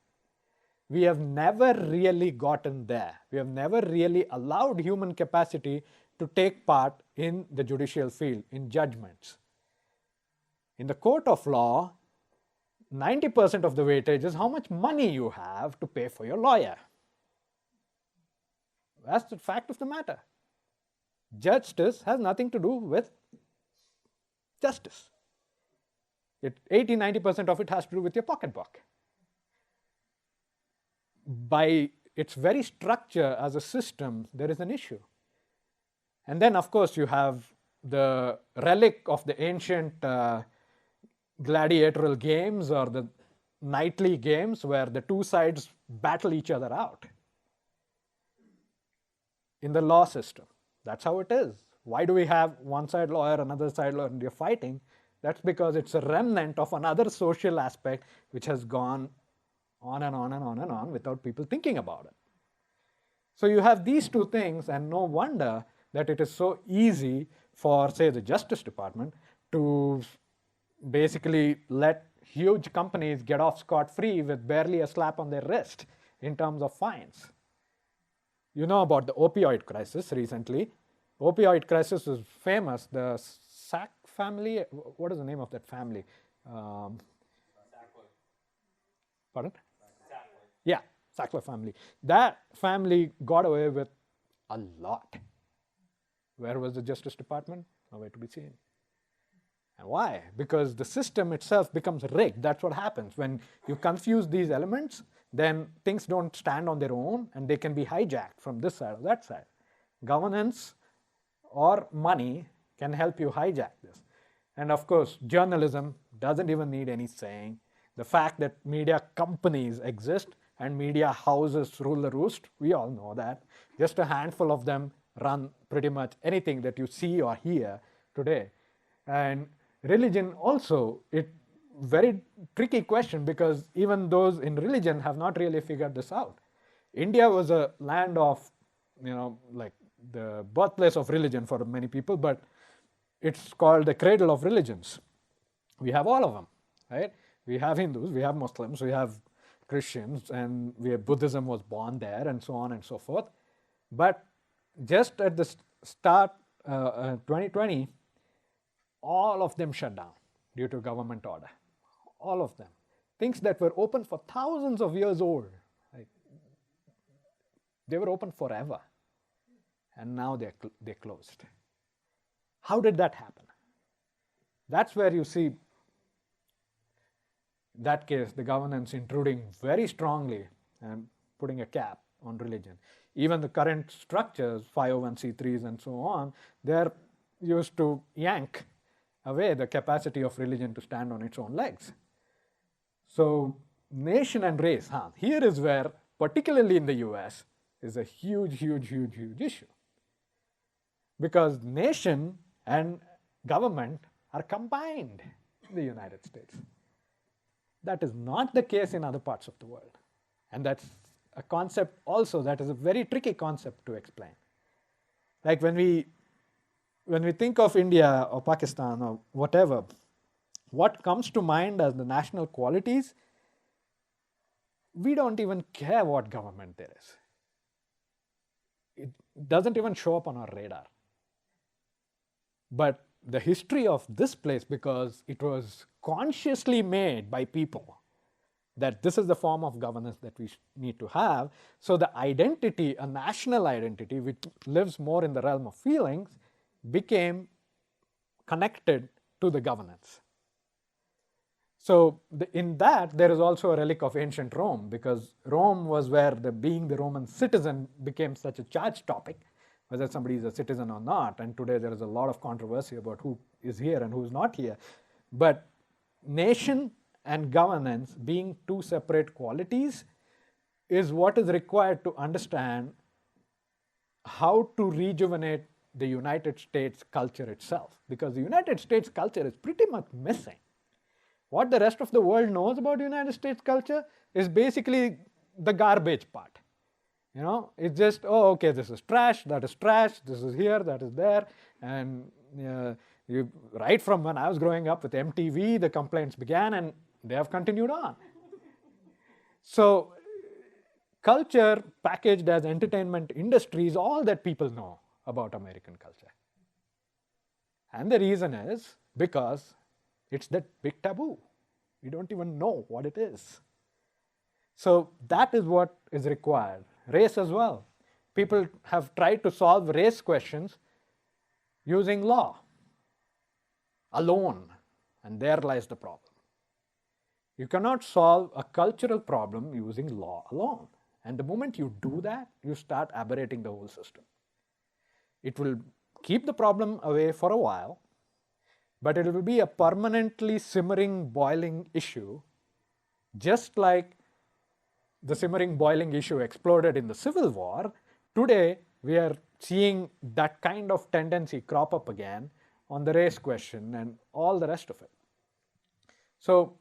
We have never really gotten there. We have never really allowed human capacity to take part in the judicial field, in judgments. In the court of law, 90% of the weightage is how much money you have to pay for your lawyer. That's the fact of the matter. Justice has nothing to do with justice. 80-90% of it has to do with your pocketbook. By its very structure as a system, there is an issue. And then, of course, you have the relic of the ancient gladiatorial games or the knightly games where the two sides battle each other out. In the law system, that's how it is. Why do we have one side lawyer, another side lawyer, and they're fighting? That's because it's a remnant of another social aspect which has gone on and on and on and on without people thinking about it. So you have these two things, and no wonder that it is so easy for, say, the Justice Department to basically let huge companies get off scot-free with barely a slap on their wrist in terms of fines. You know about the opioid crisis recently. Opioid crisis is famous. The Sack family, what is the name of that family? Pardon? Yeah, Sackler family. That family got away with a lot. Where was the Justice Department? Nowhere to be seen. And why? Because the system itself becomes rigged. That's what happens. When you confuse these elements, then things don't stand on their own and they can be hijacked from this side or that side. Governance or money can help you hijack this. And of course, journalism doesn't even need any saying. The fact that media companies exist and media houses rule the roost, we all know that. Just a handful of them run pretty much anything that you see or hear today. And religion also, very tricky question, because even those in religion have not really figured this out. India was a land of, like the birthplace of religion for many people, but it's called the cradle of religions. We have all of them, right? We have Hindus, we have Muslims, we have Christians, and Buddhism was born there, and so on and so forth. But just at the start, 2020, all of them shut down due to government order. All of them. Things that were open for thousands of years old. They were open forever. And now they're closed. How did that happen? That's where you see that case, the governance intruding very strongly and putting a cap on religion. Even the current structures, 501c3s and so on, they're used to yank away the capacity of religion to stand on its own legs. So nation and race, here is where, particularly in the US, is a huge, huge, huge, huge issue. Because nation and government are combined in the United States. That is not the case in other parts of the world. And that's a concept also that is a very tricky concept to explain. Like when we think of India or Pakistan or whatever, what comes to mind as the national qualities, we don't even care what government there is. It doesn't even show up on our radar. But the history of this place, because it was consciously made by people that this is the form of governance that we need to have, so the identity, a national identity which lives more in the realm of feelings, became connected to the governance. So in that, there is also a relic of ancient Rome, because Rome was where being the Roman citizen became such a charged topic, whether somebody is a citizen or not. And today there is a lot of controversy about who is here and who is not here. But nation and governance being two separate qualities is what is required to understand how to rejuvenate the United States culture itself. Because the United States culture is pretty much missing. What the rest of the world knows about United States culture is basically the garbage part. It's just, okay, this is trash, this is here, that is there. And right from when I was growing up with MTV, the complaints began and they have continued on. So culture packaged as entertainment industry is all that people know about American culture. And the reason is because it's that big taboo. We don't even know what it is. So that is what is required. Race as well. People have tried to solve race questions using law alone, and there lies the problem. You cannot solve a cultural problem using law alone. And the moment you do that, you start aberrating the whole system. It will keep the problem away for a while, but it will be a permanently simmering, boiling issue, just like the simmering, boiling issue exploded in the Civil War. Today, we are seeing that kind of tendency crop up again on the race question and all the rest of it. So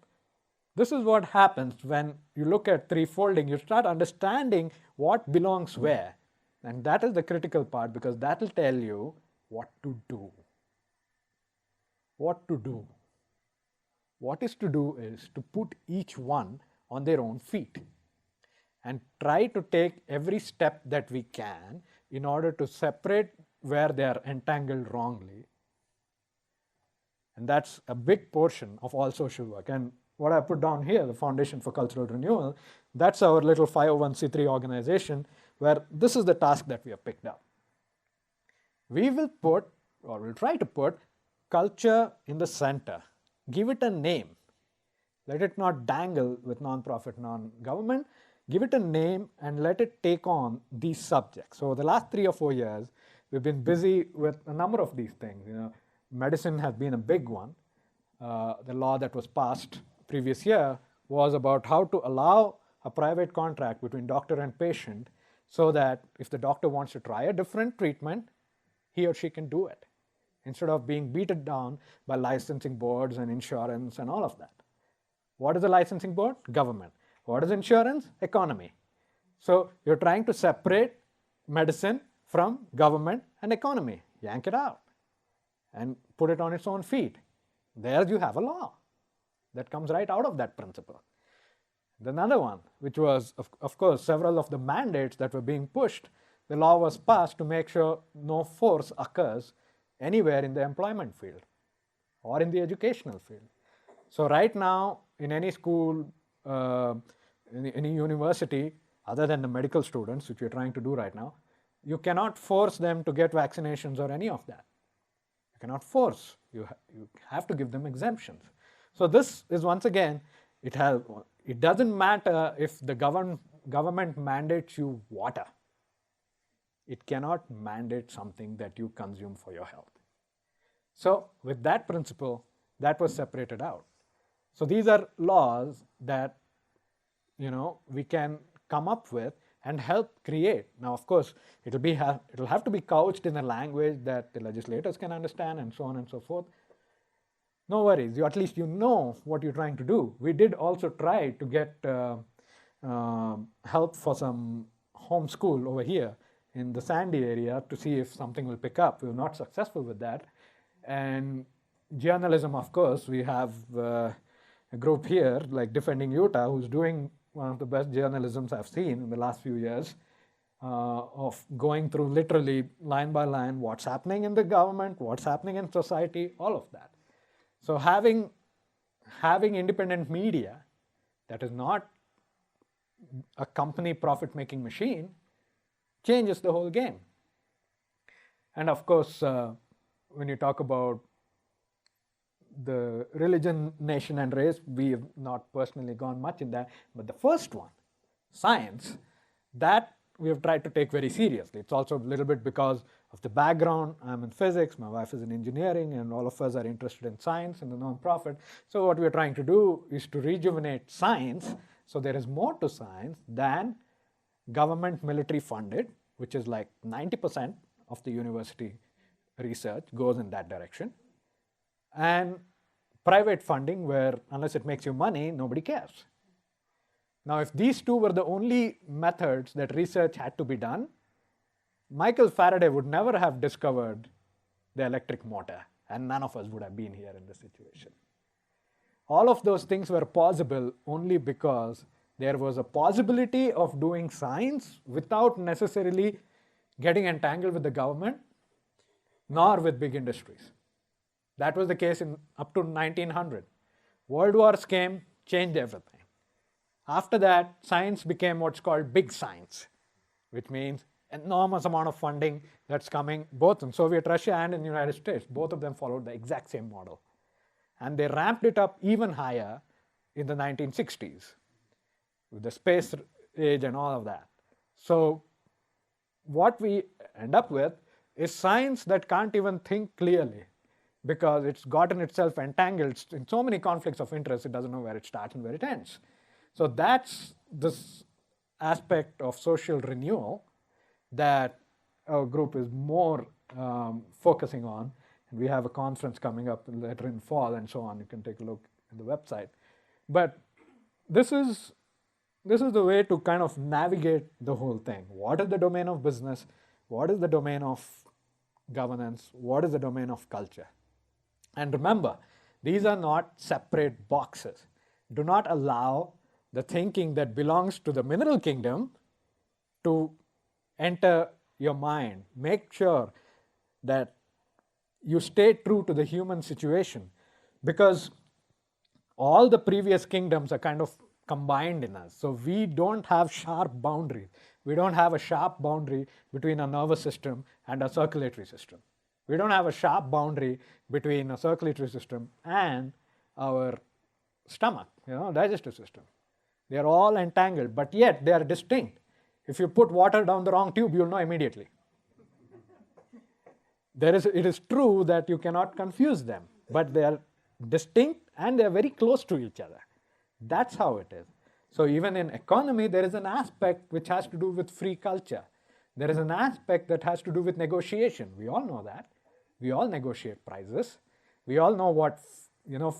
this is what happens when you look at threefolding. You start understanding what belongs where. And that is the critical part, because that will tell you what to do. What to do. What is to do is to put each one on their own feet and try to take every step that we can in order to separate where they are entangled wrongly. And that's a big portion of all social work. And what I put down here, the Foundation for Cultural Renewal, that's our little 501c3 organization, where this is the task that we have picked up. We will put, or we'll try to put, culture in the center. Give it a name. Let it not dangle with non-profit, non-government. Give it a name and let it take on these subjects. So the last 3 or 4 years, we've been busy with a number of these things. Medicine has been a big one. The law that was passed previous year was about how to allow a private contract between doctor and patient, so that if the doctor wants to try a different treatment, he or she can do it, instead of being beaten down by licensing boards and insurance and all of that. What is the licensing board? Government. What is insurance? Economy. So you're trying to separate medicine from government and economy. Yank it out and put it on its own feet. There you have a law that comes right out of that principle. Then another one, which was, of course, several of the mandates that were being pushed, the law was passed to make sure no force occurs anywhere in the employment field or in the educational field. So right now, in any school, in any university, other than the medical students, which we're trying to do right now, you cannot force them to get vaccinations or any of that. You cannot force. You have to give them exemptions. So this is, once again, it doesn't matter if the government mandates you water. It cannot mandate something that you consume for your health. So with that principle, that was separated out. So these are laws that we can come up with and help create. Now, of course, it'll have to be couched in a language that the legislators can understand, and so on and so forth. No worries, at least you know what you're trying to do. We did also try to get help for some homeschool over here in the Sandy area to see if something will pick up. We were not successful with that. And journalism, of course, we have a group here like Defending Utah, who's doing one of the best journalisms I've seen in the last few years, of going through literally line by line what's happening in the government, what's happening in society, all of that. So having independent media that is not a company profit-making machine changes the whole game. And of course, when you talk about the religion, nation, and race, we have not personally gone much in that. But the first one, science, that we have tried to take very seriously. It's also a little bit because of the background. I'm in physics, my wife is in engineering, and all of us are interested in science and the non-profit. So what we're trying to do is to rejuvenate science, so there is more to science than government military funded, which is like 90% of the university research goes in that direction, and private funding, where unless it makes you money, nobody cares. Now, if these two were the only methods that research had to be done, Michael Faraday would never have discovered the electric motor, and none of us would have been here in this situation. All of those things were possible only because there was a possibility of doing science without necessarily getting entangled with the government, nor with big industries. That was the case up to 1900. World wars came, changed everything. After that, science became what's called big science, which means enormous amount of funding that's coming both in Soviet Russia and in the United States. Both of them followed the exact same model. And they ramped it up even higher in the 1960s with the space age and all of that. So what we end up with is science that can't even think clearly, because it's gotten itself entangled in so many conflicts of interest, it doesn't know where it starts and where it ends. So that's this aspect of social renewal that our group is more focusing on. And we have a conference coming up later in fall and so on. You can take a look at the website. But this is the way to kind of navigate the whole thing. What is the domain of business? What is the domain of governance? What is the domain of culture? And remember, these are not separate boxes. Do not allow the thinking that belongs to the mineral kingdom to enter your mind. Make sure that you stay true to the human situation, because all the previous kingdoms are kind of combined in us. So we don't have sharp boundaries. We don't have a sharp boundary between our nervous system and our circulatory system. We don't have a sharp boundary between our circulatory system and our stomach, digestive system. They are all entangled, but yet they are distinct. If you put water down the wrong tube, you'll know immediately. It is true that you cannot confuse them, but they are distinct and they are very close to each other. That's how it is. So even in economy, there is an aspect which has to do with free culture. There is an aspect that has to do with negotiation. We all know that. We all negotiate prices. We all know what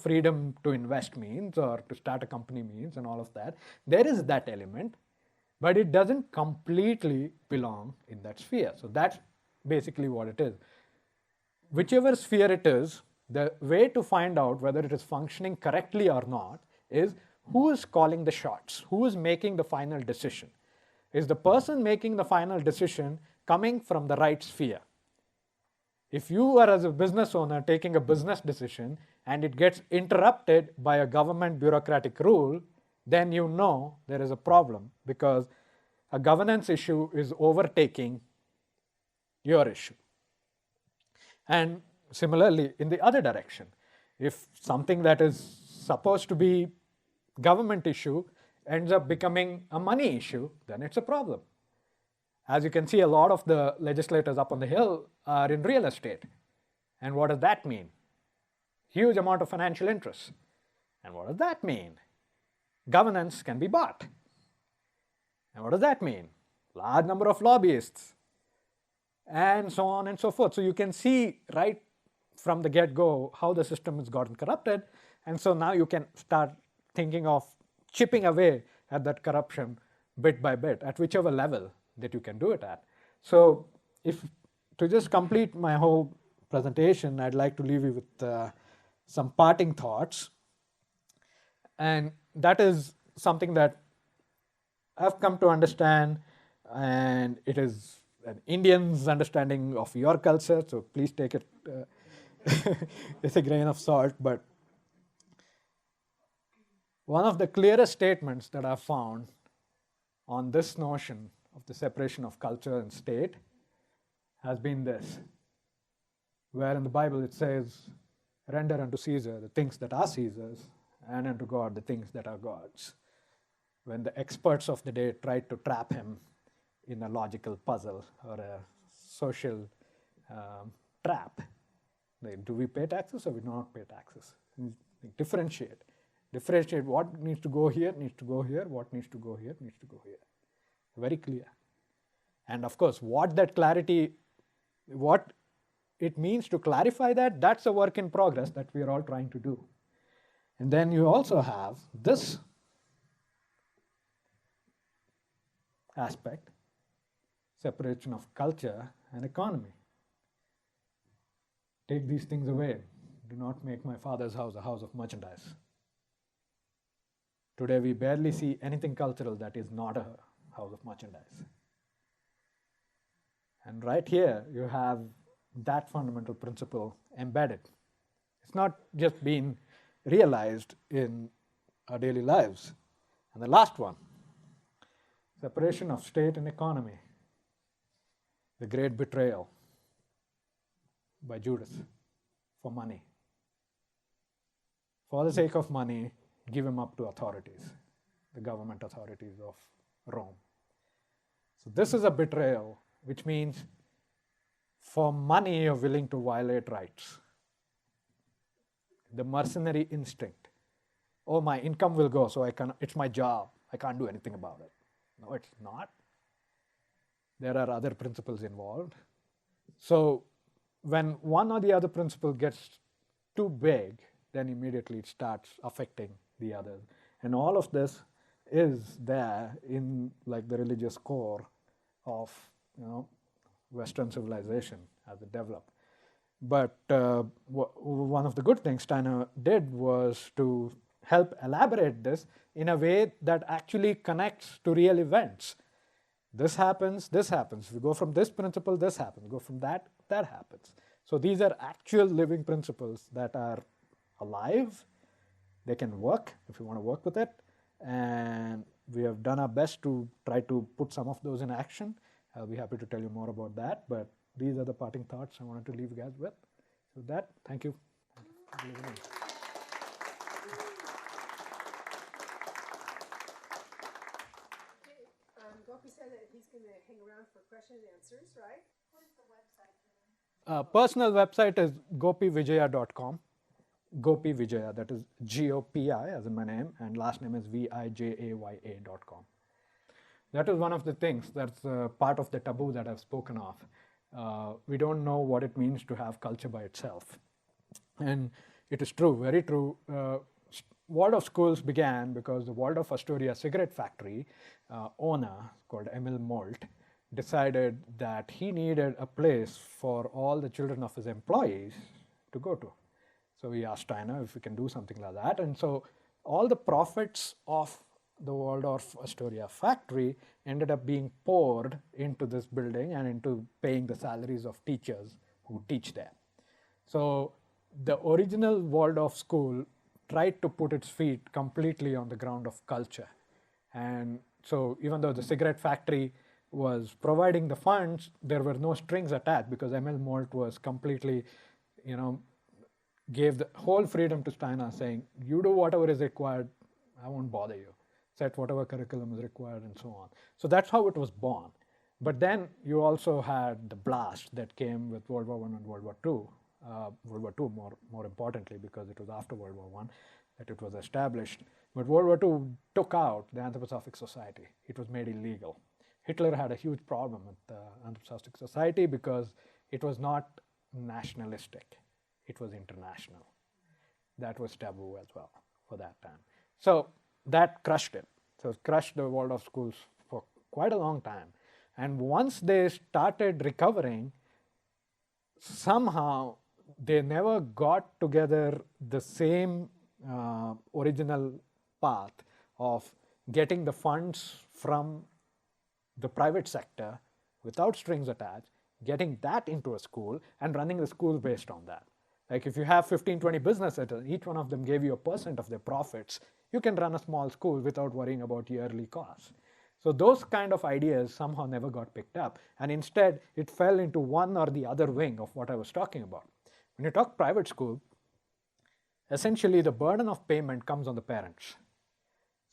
freedom to invest means or to start a company means and all of that. There is that element, but it doesn't completely belong in that sphere. So that's basically what it is. Whichever sphere it is, the way to find out whether it is functioning correctly or not is who is calling the shots, who is making the final decision. Is the person making the final decision coming from the right sphere? If you are, as a business owner, taking a business decision and it gets interrupted by a government bureaucratic rule, then you know there is a problem, because a governance issue is overtaking your issue. And similarly, in the other direction, if something that is supposed to be government issue ends up becoming a money issue, then it's a problem. As you can see, a lot of the legislators up on the Hill are in real estate. And what does that mean? Huge amount of financial interest. And what does that mean? Governance can be bought. And what does that mean? Large number of lobbyists. And so on and so forth. So you can see right from the get-go how the system has gotten corrupted. And so now you can start thinking of chipping away at that corruption bit by bit at whichever level that you can do it at. So to just complete my whole presentation, I'd like to leave you with some parting thoughts. And that is something that I've come to understand, and it is an Indian's understanding of your culture, so please take it with a grain of salt. But one of the clearest statements that I've found on this notion of the separation of culture and state has been this, where in the Bible it says, render unto Caesar the things that are Caesar's, and unto God the things that are God's. When the experts of the day tried to trap him in a logical puzzle or a social trap, do we pay taxes or we do not pay taxes? Differentiate what needs to go here, needs to go here, what needs to go here, needs to go here. Very clear. And of course, what it means to clarify that's a work in progress that we are all trying to do. And then you also have this aspect, separation of culture and economy. Take these things away. Do not make my Father's house a house of merchandise. Today we barely see anything cultural that is not a house of merchandise. And right here you have that fundamental principle embedded. It's not just being realized in our daily lives. And the last one, separation of state and economy. The great betrayal by Judas for money. For the sake of money, give him up to authorities, the government authorities of Rome. So this is a betrayal, which means for money you're willing to violate rights. The mercenary instinct. Oh, my income will go, so it's my job. I can't do anything about it. No, it's not. there are other principles involved. So when one or the other principle gets too big, then immediately it starts affecting the others. And all of this is there in like the religious core of Western civilization as it developed. But one of the good things Steiner did was to help elaborate this in a way that actually connects to real events. This happens, this happens. We go from this principle, this happens. Go from that, that happens. So these are actual living principles that are alive. They can work if you want to work with it. And we have done our best to try to put some of those in action. I'll be happy to tell you more about that. But these are the parting thoughts I wanted to leave you guys with. So with that, thank you. Gopi said that he's going to hang around for question and answers, right? What is the website? Personal website is gopivijaya.com. Gopi Vijaya, that is G-O-P-I as in my name, and last name is Vijaya.com. That is one of the things that's part of the taboo that I've spoken of. We don't know what it means to have culture by itself. And it is true, very true. Waldorf schools began because the Waldorf Astoria cigarette factory owner, called Emil Molt, decided that he needed a place for all the children of his employees to go to. So we asked Steiner if we can do something like that. And so all the profits of the Waldorf Astoria factory ended up being poured into this building and into paying the salaries of teachers who teach there. So the original Waldorf school tried to put its feet completely on the ground of culture. And so even though the cigarette factory was providing the funds, there were no strings attached because Emil Molt was completely, gave the whole freedom to Steiner, saying, you do whatever is required, I won't bother you. Set whatever curriculum is required and so on. So that's how it was born. But then you also had the blast that came with World War I and World War II. World War II more importantly, because it was after World War I that it was established. But World War II took out the Anthroposophic Society. It was made illegal. Hitler had a huge problem with the Anthroposophic Society because it was not nationalistic. It was international. That was taboo as well for that time. So that crushed it. So it crushed the Waldorf schools for quite a long time. And once they started recovering, somehow they never got together the same original path of getting the funds from the private sector without strings attached, getting that into a school and running the school based on that. Like if you have 15, 20 businesses, each one of them gave you 1% of their profits, you can run a small school without worrying about yearly costs. So those kind of ideas somehow never got picked up. And instead, it fell into one or the other wing of what I was talking about. When you talk private school, essentially the burden of payment comes on the parents.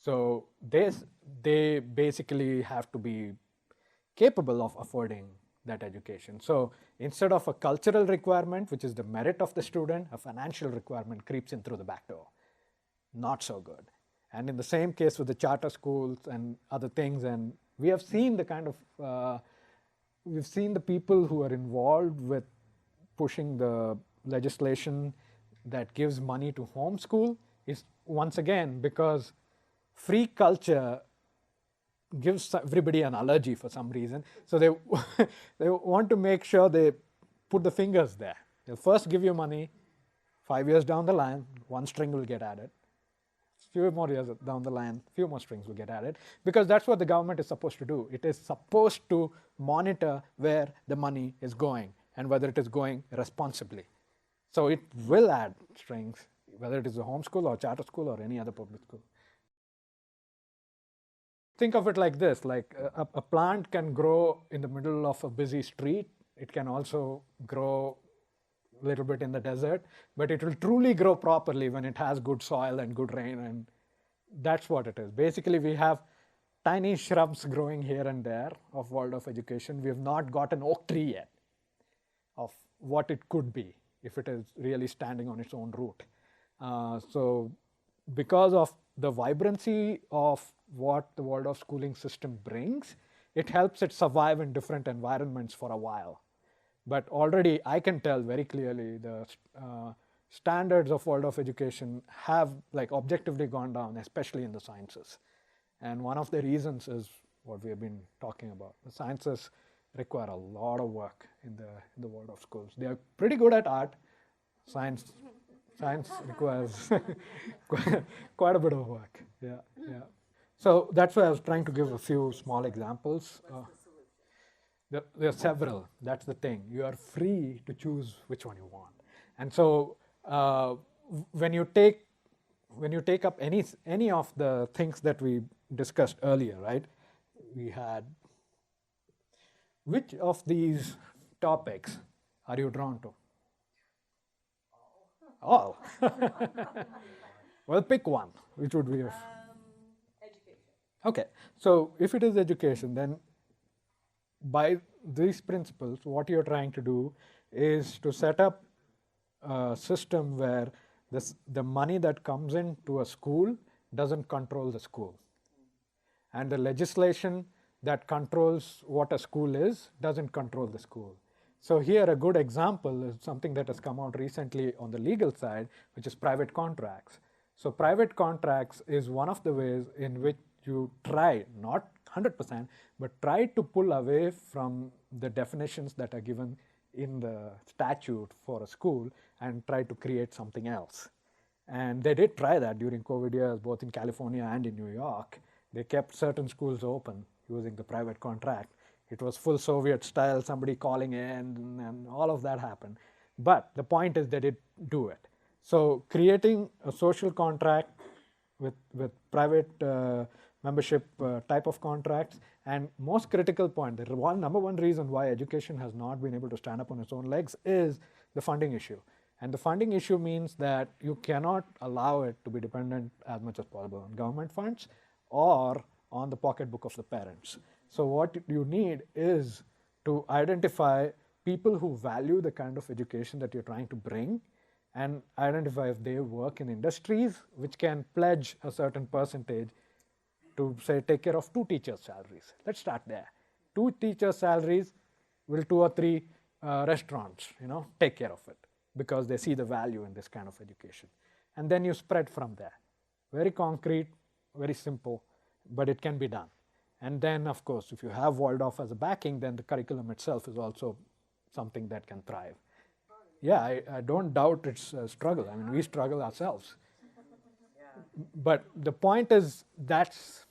So they basically have to be capable of affording that education. So instead of a cultural requirement, which is the merit of the student, a financial requirement creeps in through the back door. Not so good. And in the same case with the charter schools and other things, and we have seen the kind of, we've seen the people who are involved with pushing the legislation that gives money to homeschool is once again because free culture gives everybody an allergy for some reason. So they, they want to make sure they put the fingers there. They'll first give you money, 5 years down the line, one string will get added. Few more years down the line, few more strings will get added, because that's what the government is supposed to do. It is supposed to monitor where the money is going and whether it is going responsibly. So it will add strings, whether it is a homeschool or charter school or any other public school. Think of it like this, like a plant can grow in the middle of a busy street. It can also grow a little bit in the desert, but it will truly grow properly when it has good soil and good rain, and that's what it is. Basically, we have tiny shrubs growing here and there of Waldorf education. We have not got an oak tree yet of what it could be if it is really standing on its own root. So because of the vibrancy of what the Waldorf schooling system brings, it helps it survive in different environments for a while. But already I can tell very clearly the standards of world of education have like objectively gone down, especially in the sciences. And one of the reasons is what we have been talking about. The sciences require a lot of work in the world of schools. They are pretty good at art. Science requires quite a bit of work. Yeah, yeah. So that's why I was trying to give a few small examples. There are several. That's the thing. You are free to choose which one you want. And so when you take up any of the things that we discussed earlier, right? We had, which of these topics are you drawn to? All. Well, pick one. Which would be Education. Okay. So if it is education, then by these principles, what you're trying to do is to set up a system where the money that comes into a school doesn't control the school. And the legislation that controls what a school is doesn't control the school. So here a good example is something that has come out recently on the legal side, which is private contracts. So private contracts is one of the ways in which you try, not 100%, but try to pull away from the definitions that are given in the statute for a school and try to create something else. And they did try that during COVID years, both in California and in New York. They kept certain schools open using the private contract. It was full Soviet style, somebody calling in, and all of that happened. But the point is they did do it. So creating a social contract with private membership type of contracts, and most critical point, the number one reason why education has not been able to stand up on its own legs is the funding issue. And the funding issue means that you cannot allow it to be dependent as much as possible on government funds or on the pocketbook of the parents. So what you need is to identify people who value the kind of education that you're trying to bring, and identify if they work in industries which can pledge a certain percentage to, say, take care of 2 teachers' salaries. Let's start there. 2 teachers' salaries will 2 or 3 restaurants, take care of it because they see the value in this kind of education. And then you spread from there. Very concrete, very simple, but it can be done. And then, of course, if you have Waldorf as a backing, then the curriculum itself is also something that can thrive. Yeah, I don't doubt it's a struggle. I mean, we struggle ourselves. But the point is that's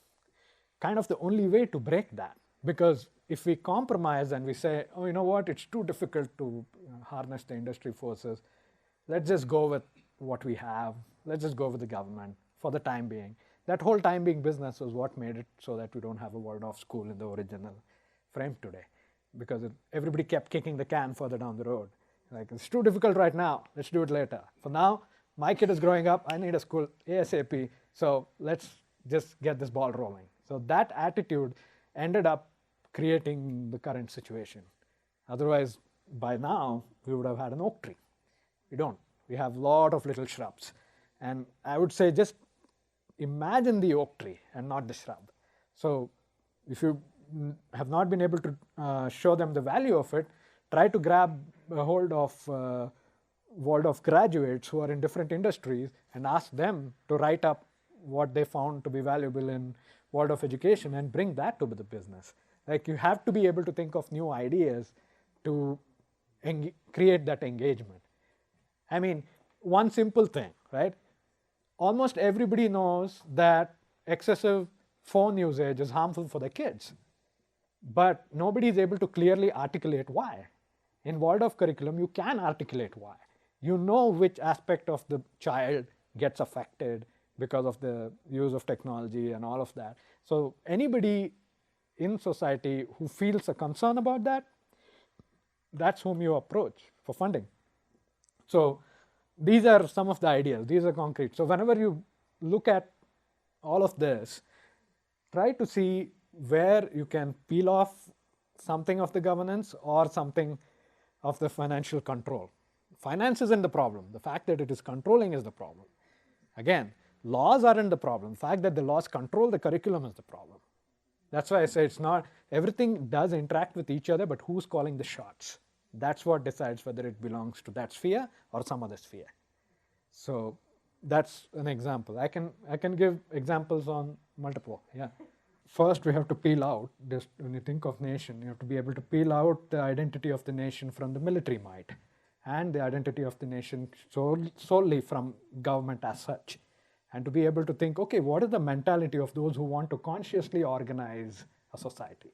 kind of the only way to break that. Because if we compromise and we say, oh, you know what, it's too difficult to harness the industry forces, let's just go with what we have. Let's just go with the government for the time being. That whole time being business was what made it so that we don't have a Waldorf school in the original frame today. Because everybody kept kicking the can further down the road. Like, it's too difficult right now, let's do it later. For now, my kid is growing up, I need a school ASAP, so let's just get this ball rolling. So that attitude ended up creating the current situation. Otherwise, by now, we would have had an oak tree. We don't. We have a lot of little shrubs. And I would say just imagine the oak tree and not the shrub. So if you have not been able to show them the value of it, try to grab a hold of Waldorf graduates who are in different industries and ask them to write up what they found to be valuable in Waldorf education and bring that to the business. Like, you have to be able to think of new ideas to create that engagement. I mean, one simple thing, right? Almost everybody knows that excessive phone usage is harmful for the kids, but nobody is able to clearly articulate why. In Waldorf curriculum, you can articulate why. You know which aspect of the child gets affected because of the use of technology and all of that. So anybody in society who feels a concern about that, that's whom you approach for funding. So these are some of the ideas. These are concrete. So whenever you look at all of this, try to see where you can peel off something of the governance or something of the financial control. Finance isn't the problem. The fact that it is controlling is the problem. Again, laws aren't the problem. The fact that the laws control the curriculum is the problem. That's why I say it's not, everything does interact with each other, but who's calling the shots? That's what decides whether it belongs to that sphere or some other sphere. So that's an example. I can give examples on multiple. Yeah. First, we have to peel out, just when you think of nation, you have to be able to peel out the identity of the nation from the military might and the identity of the nation solely from government as such. And to be able to think, okay, what is the mentality of those who want to consciously organize a society?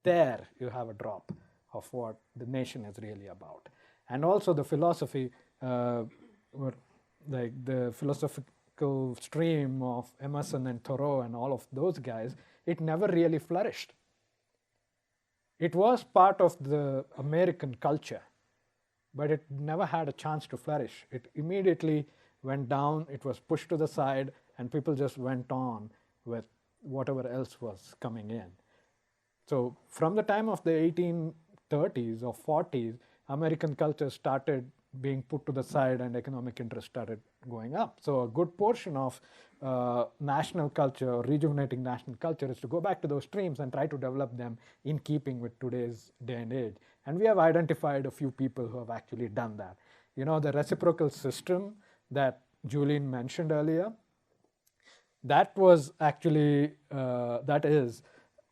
There you have a drop of what the nation is really about. And also the philosophy, like the philosophical stream of Emerson and Thoreau and all of those guys, it never really flourished. It was part of the American culture, but it never had a chance to flourish. It immediately went down, it was pushed to the side, and people just went on with whatever else was coming in. So from the time of the 1830s or 40s, American culture started being put to the side and economic interest started going up. So a good portion of national culture or rejuvenating national culture is to go back to those streams and try to develop them in keeping with today's day and age. And we have identified a few people who have actually done that. You know, the reciprocal system that Julian mentioned earlier, that was actually, that is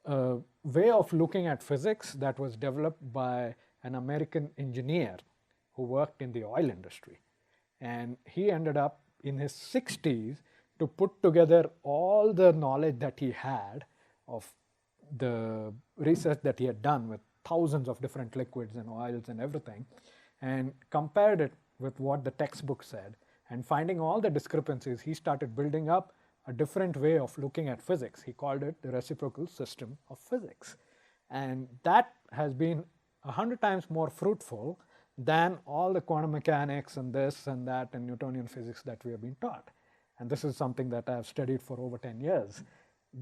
a way of looking at physics that was developed by an American engineer who worked in the oil industry. And he ended up in his 60s to put together all the knowledge that he had of the research that he had done with thousands of different liquids and oils and everything, and compared it with what the textbook said. And finding all the discrepancies, he started building up a different way of looking at physics. He called it the reciprocal system of physics. And that has been 100 times more fruitful than all the quantum mechanics and this and that and Newtonian physics that we have been taught. And this is something that I have studied for over 10 years.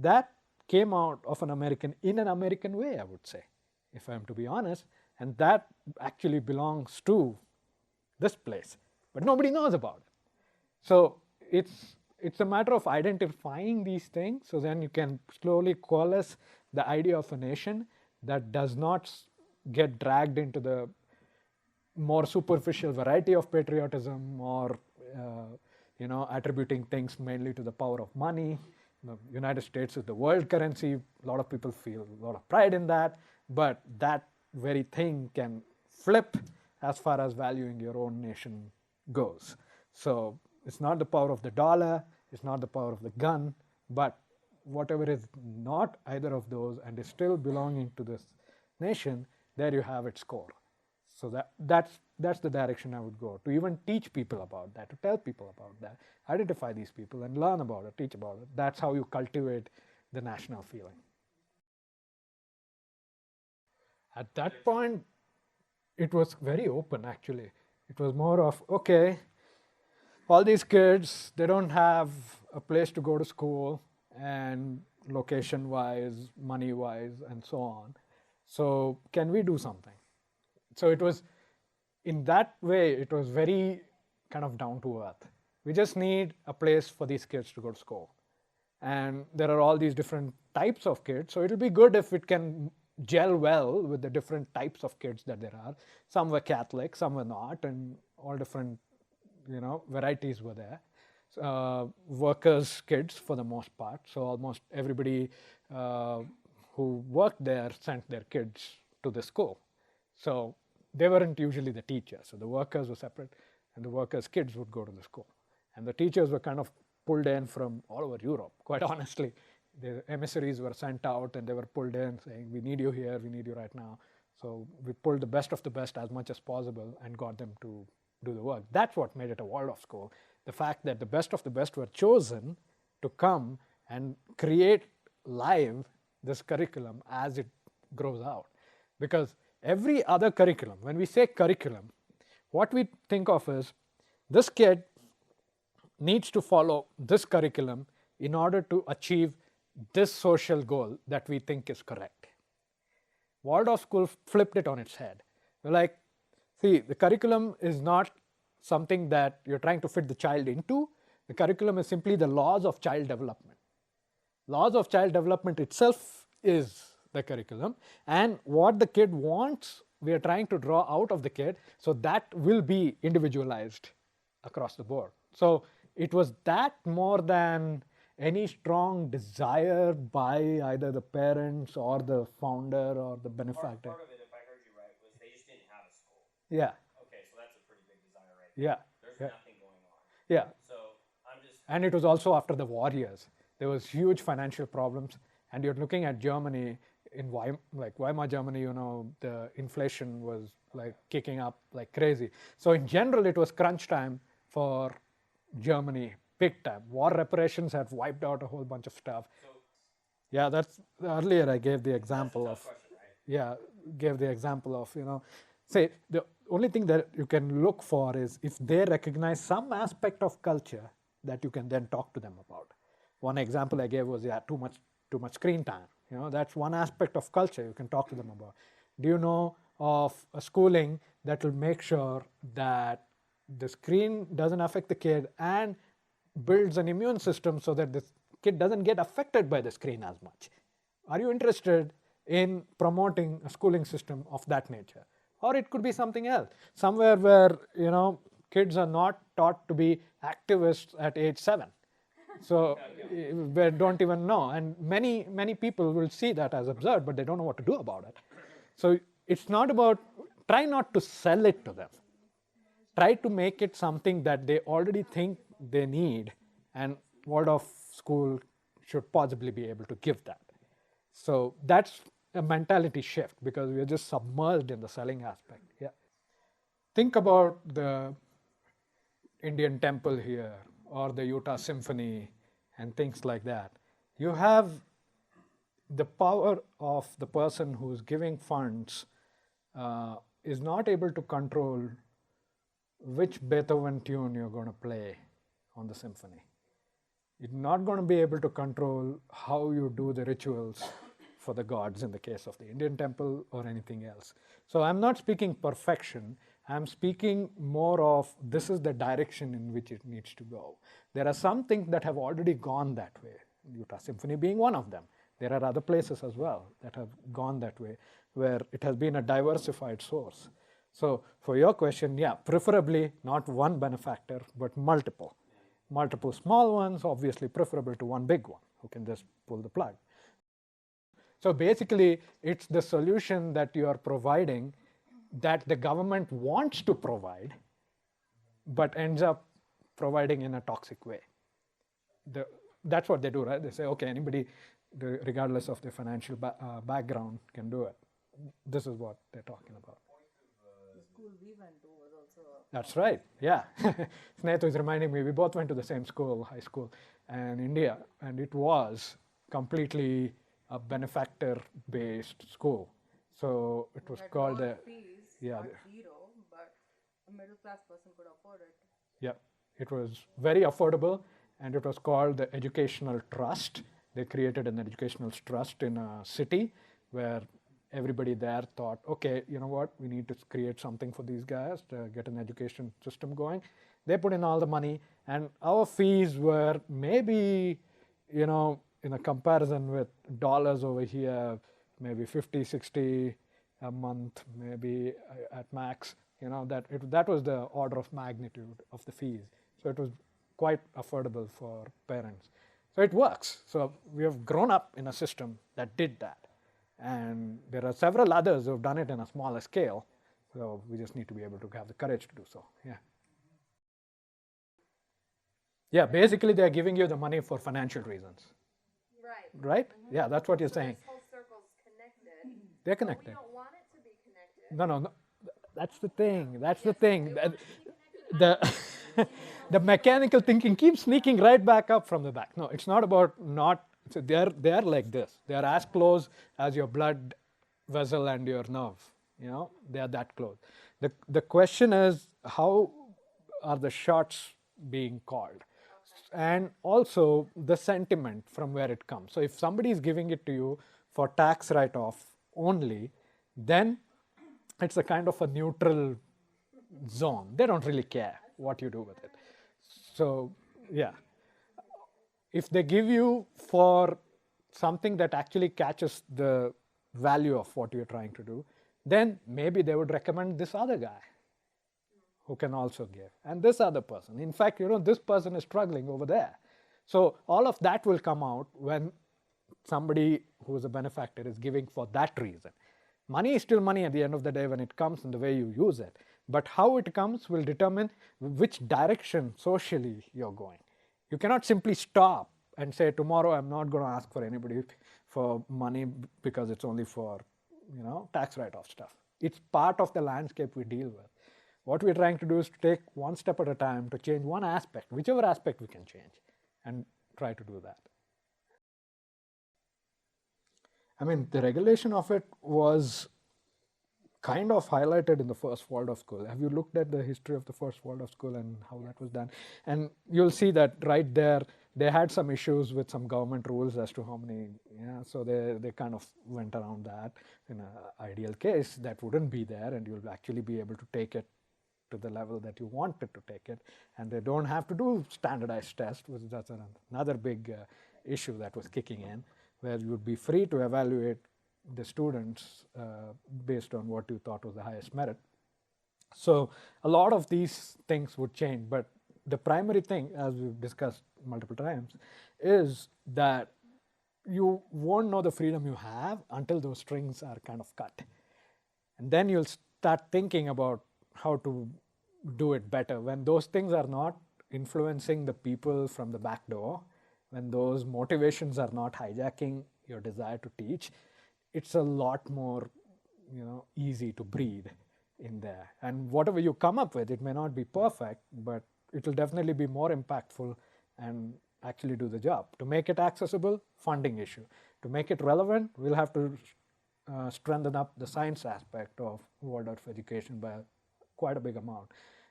That came out of an American, in an American way, I would say, if I'm to be honest. And that actually belongs to this place, but nobody knows about it. So it's a matter of identifying these things, so then you can slowly coalesce the idea of a nation that does not get dragged into the more superficial variety of patriotism or attributing things mainly to the power of money. The United States is the world currency. A lot of people feel a lot of pride in that, but that very thing can flip as far as valuing your own nation goes. So it's not the power of the dollar, it's not the power of the gun, but whatever is not either of those and is still belonging to this nation, there you have its core. So that's the direction I would go, to even teach people about that, to tell people about that, identify these people and learn about it, teach about it. That's how you cultivate the national feeling. At that point, it was very open actually. It was more of, okay, all these kids, they don't have a place to go to school, and location-wise, money-wise, and so on. So can we do something? So it was, in that way, it was very kind of down to earth. We just need a place for these kids to go to school. And there are all these different types of kids, so it'll be good if it can gel well with the different types of kids that there are. Some were Catholic, some were not, and all different varieties were there. Workers' kids for the most part. So almost everybody who worked there sent their kids to the school. So they weren't usually the teachers. So the workers were separate, and the workers' kids would go to the school. And the teachers were kind of pulled in from all over Europe, quite honestly. The emissaries were sent out and they were pulled in saying, we need you here, we need you right now. So we pulled the best of the best as much as possible and got them to do the work. That's what made it a Waldorf school. The fact that the best of the best were chosen to come and create live this curriculum as it grows out. Because every other curriculum, when we say curriculum, what we think of is this kid needs to follow this curriculum in order to achieve this social goal that we think is correct. Waldorf school flipped it on its head. We're like, see, the curriculum is not something that you're trying to fit the child into. The curriculum is simply the laws of child development. Laws of child development itself is the curriculum, and what the kid wants, we are trying to draw out of the kid, so that will be individualized across the board. So it was that more than any strong desire by either the parents or the founder or the benefactor. Part of it, if I heard you right, was they just didn't have a school. Yeah, Okay, so that's a pretty big desire right there. yeah, There's yeah, nothing going on. yeah. So I'm just, And it was also after the war years. There was huge financial problems, and you're looking at Germany in Weimar, Germany. The inflation was like kicking up like crazy. So in general, it was crunch time for Germany, big time. War reparations had wiped out a whole bunch of stuff. Yeah, that's earlier I gave the example of. question, right? Yeah, gave the example of, say the only thing that you can look for is if they recognize some aspect of culture that you can then talk to them about. One example I gave was too much screen time. That's one aspect of culture you can talk to them about. Do you know of a schooling that will make sure that the screen doesn't affect the kid and builds an immune system so that the kid doesn't get affected by the screen as much? Are you interested in promoting a schooling system of that nature? Or it could be something else, somewhere where kids are not taught to be activists at age 7. So they don't even know, and many people will see that as absurd, but they don't know what to do about it. So it's not about, try not to sell it to them. Try to make it something that they already think they need, and Waldorf school should possibly be able to give that. So that's a mentality shift, because we are just submerged in the selling aspect. Yeah. Think about the Indian temple here, or the Utah Symphony, and things like that. You have the power of the person who's giving funds is not able to control which Beethoven tune you're going to play on the symphony. You're not going to be able to control how you do the rituals for the gods in the case of the Indian temple or anything else. So I'm not speaking perfection. I'm speaking more of this is the direction in which it needs to go. There are some things that have already gone that way, Utah Symphony being one of them. There are other places as well that have gone that way, where it has been a diversified source. So for your question, yeah, preferably not one benefactor, but multiple. Multiple small ones, obviously preferable to one big one who can just pull the plug. So basically, it's the solution that you are providing that the government wants to provide, but ends up providing in a toxic way. That's what they do, right? They say, okay, anybody, regardless of their financial background, can do it. This is what they're talking about. The school we went to was also. That's right, yeah. Snehatu is reminding me, we both went to the same school, high school, in India, and it was completely a benefactor-based school. So it was called the Fees, yeah, not zero, but a middle class person could afford it. yeah. It was very affordable, and it was called the Educational Trust. They created an educational trust in a city where everybody there thought, okay, you know what, we need to create something for these guys to get an education system going. They put in all the money, and our fees were maybe, in a comparison with dollars over here, maybe 50, 60 a month, maybe at max, that was the order of magnitude of the fees. So it was quite affordable for parents. So it works. So we have grown up in a system that did that. And there are several others who have done it in a smaller scale. So we just need to be able to have the courage to do so. Yeah. Yeah, basically they're giving you the money for financial reasons. Right. Right? Yeah, that's what you're saying. This whole circle's connected. They're But we connected. don't want it to be connected. No. That's the thing. That's the thing. The mechanical thinking keeps sneaking right back up from the back. No, it's not about not. So they're like this. They are as close as your blood vessel and your nerve. They are that close. The question is, how are the shots being called? And also the sentiment from where it comes. So if somebody is giving it to you for tax write-off only, then it's a kind of a neutral zone. They don't really care what you do with it. So yeah, if they give you for something that actually catches the value of what you're trying to do, then maybe they would recommend this other guy who can also give, and this other person. In fact, this person is struggling over there. So all of that will come out when somebody who is a benefactor is giving for that reason. Money is still money at the end of the day when it comes and the way you use it. But how it comes will determine which direction socially you're going. You cannot simply stop and say, tomorrow I'm not going to ask for anybody for money because it's only for tax write-off stuff. It's part of the landscape we deal with. What we're trying to do is to take one step at a time to change one aspect, whichever aspect we can change, and try to do that. I mean, the regulation of it was kind of highlighted in the first Waldorf school. Have you looked at the history of the first Waldorf school and how that was done? And you'll see that right there, they had some issues with some government rules as to how many, so they kind of went around that. In an ideal case, that wouldn't be there, and you'll actually be able to take it to the level that you wanted to take it, and they don't have to do standardized tests, which that's another big issue that was kicking in, where you would be free to evaluate the students based on what you thought was the highest merit. So a lot of these things would change, but the primary thing, as we've discussed multiple times, is that you won't know the freedom you have until those strings are kind of cut. And then you'll start thinking about how to do it better. When those things are not influencing the people from the back door, when those motivations are not hijacking your desire to teach, it's a lot more easy to breathe in there. And whatever you come up with, it may not be perfect, but it will definitely be more impactful and actually do the job. To make it accessible, funding issue. To make it relevant, we'll have to strengthen up the science aspect of Waldorf education by quite a big amount.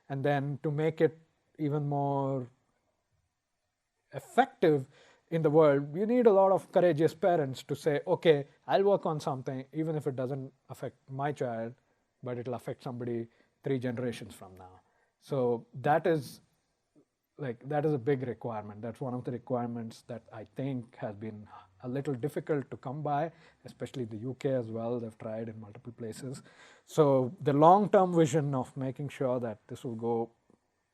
And then to make it even more effective in the world, you need a lot of courageous parents to say, okay, I'll work on something, even if it doesn't affect my child, but it'll affect somebody 3 generations from now. So that is a big requirement. That's one of the requirements that I think has been a little difficult to come by, especially the UK as well. They've tried in multiple places. So the long-term vision of making sure that this will go,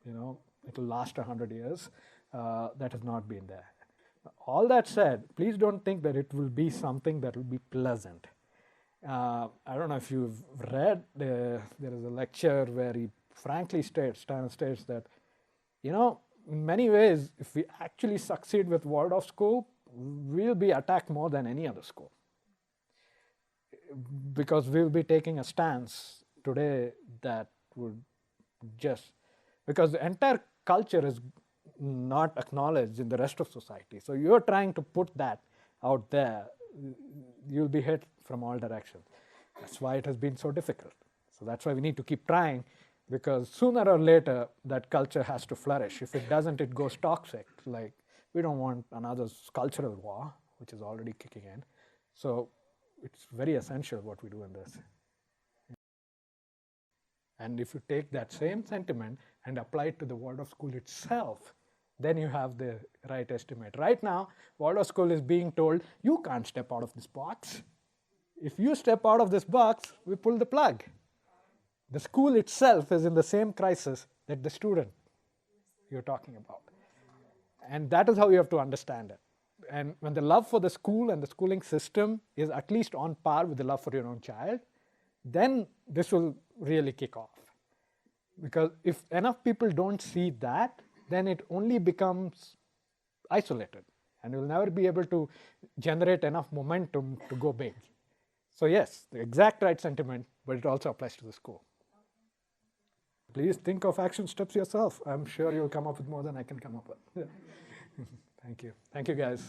it'll last 100 years, that has not been there. All that said, please don't think that it will be something that will be pleasant. I don't know if you've read, there is a lecture where he frankly states that, in many ways, if we actually succeed with Waldorf school, we'll be attacked more than any other school. Because we'll be taking a stance today that would because the entire culture is not acknowledged in the rest of society. So you're trying to put that out there, you'll be hit from all directions. That's why it has been so difficult. So that's why we need to keep trying, because sooner or later that culture has to flourish. If it doesn't, it goes toxic. Like, we don't want another cultural war, which is already kicking in. So it's very essential what we do in this. And if you take that same sentiment and apply it to the Waldorf school itself, then you have the right estimate. Right now, Waldorf school is being told, you can't step out of this box. If you step out of this box, we pull the plug. The school itself is in the same crisis that the student you're talking about. And that is how you have to understand it. And when the love for the school and the schooling system is at least on par with the love for your own child, then this will really kick off. Because if enough people don't see that, then it only becomes isolated, and you'll never be able to generate enough momentum to go big. So yes, the exact right sentiment, but it also applies to the school. Please think of action steps yourself. I'm sure you'll come up with more than I can come up with. Thank you. Thank you, guys.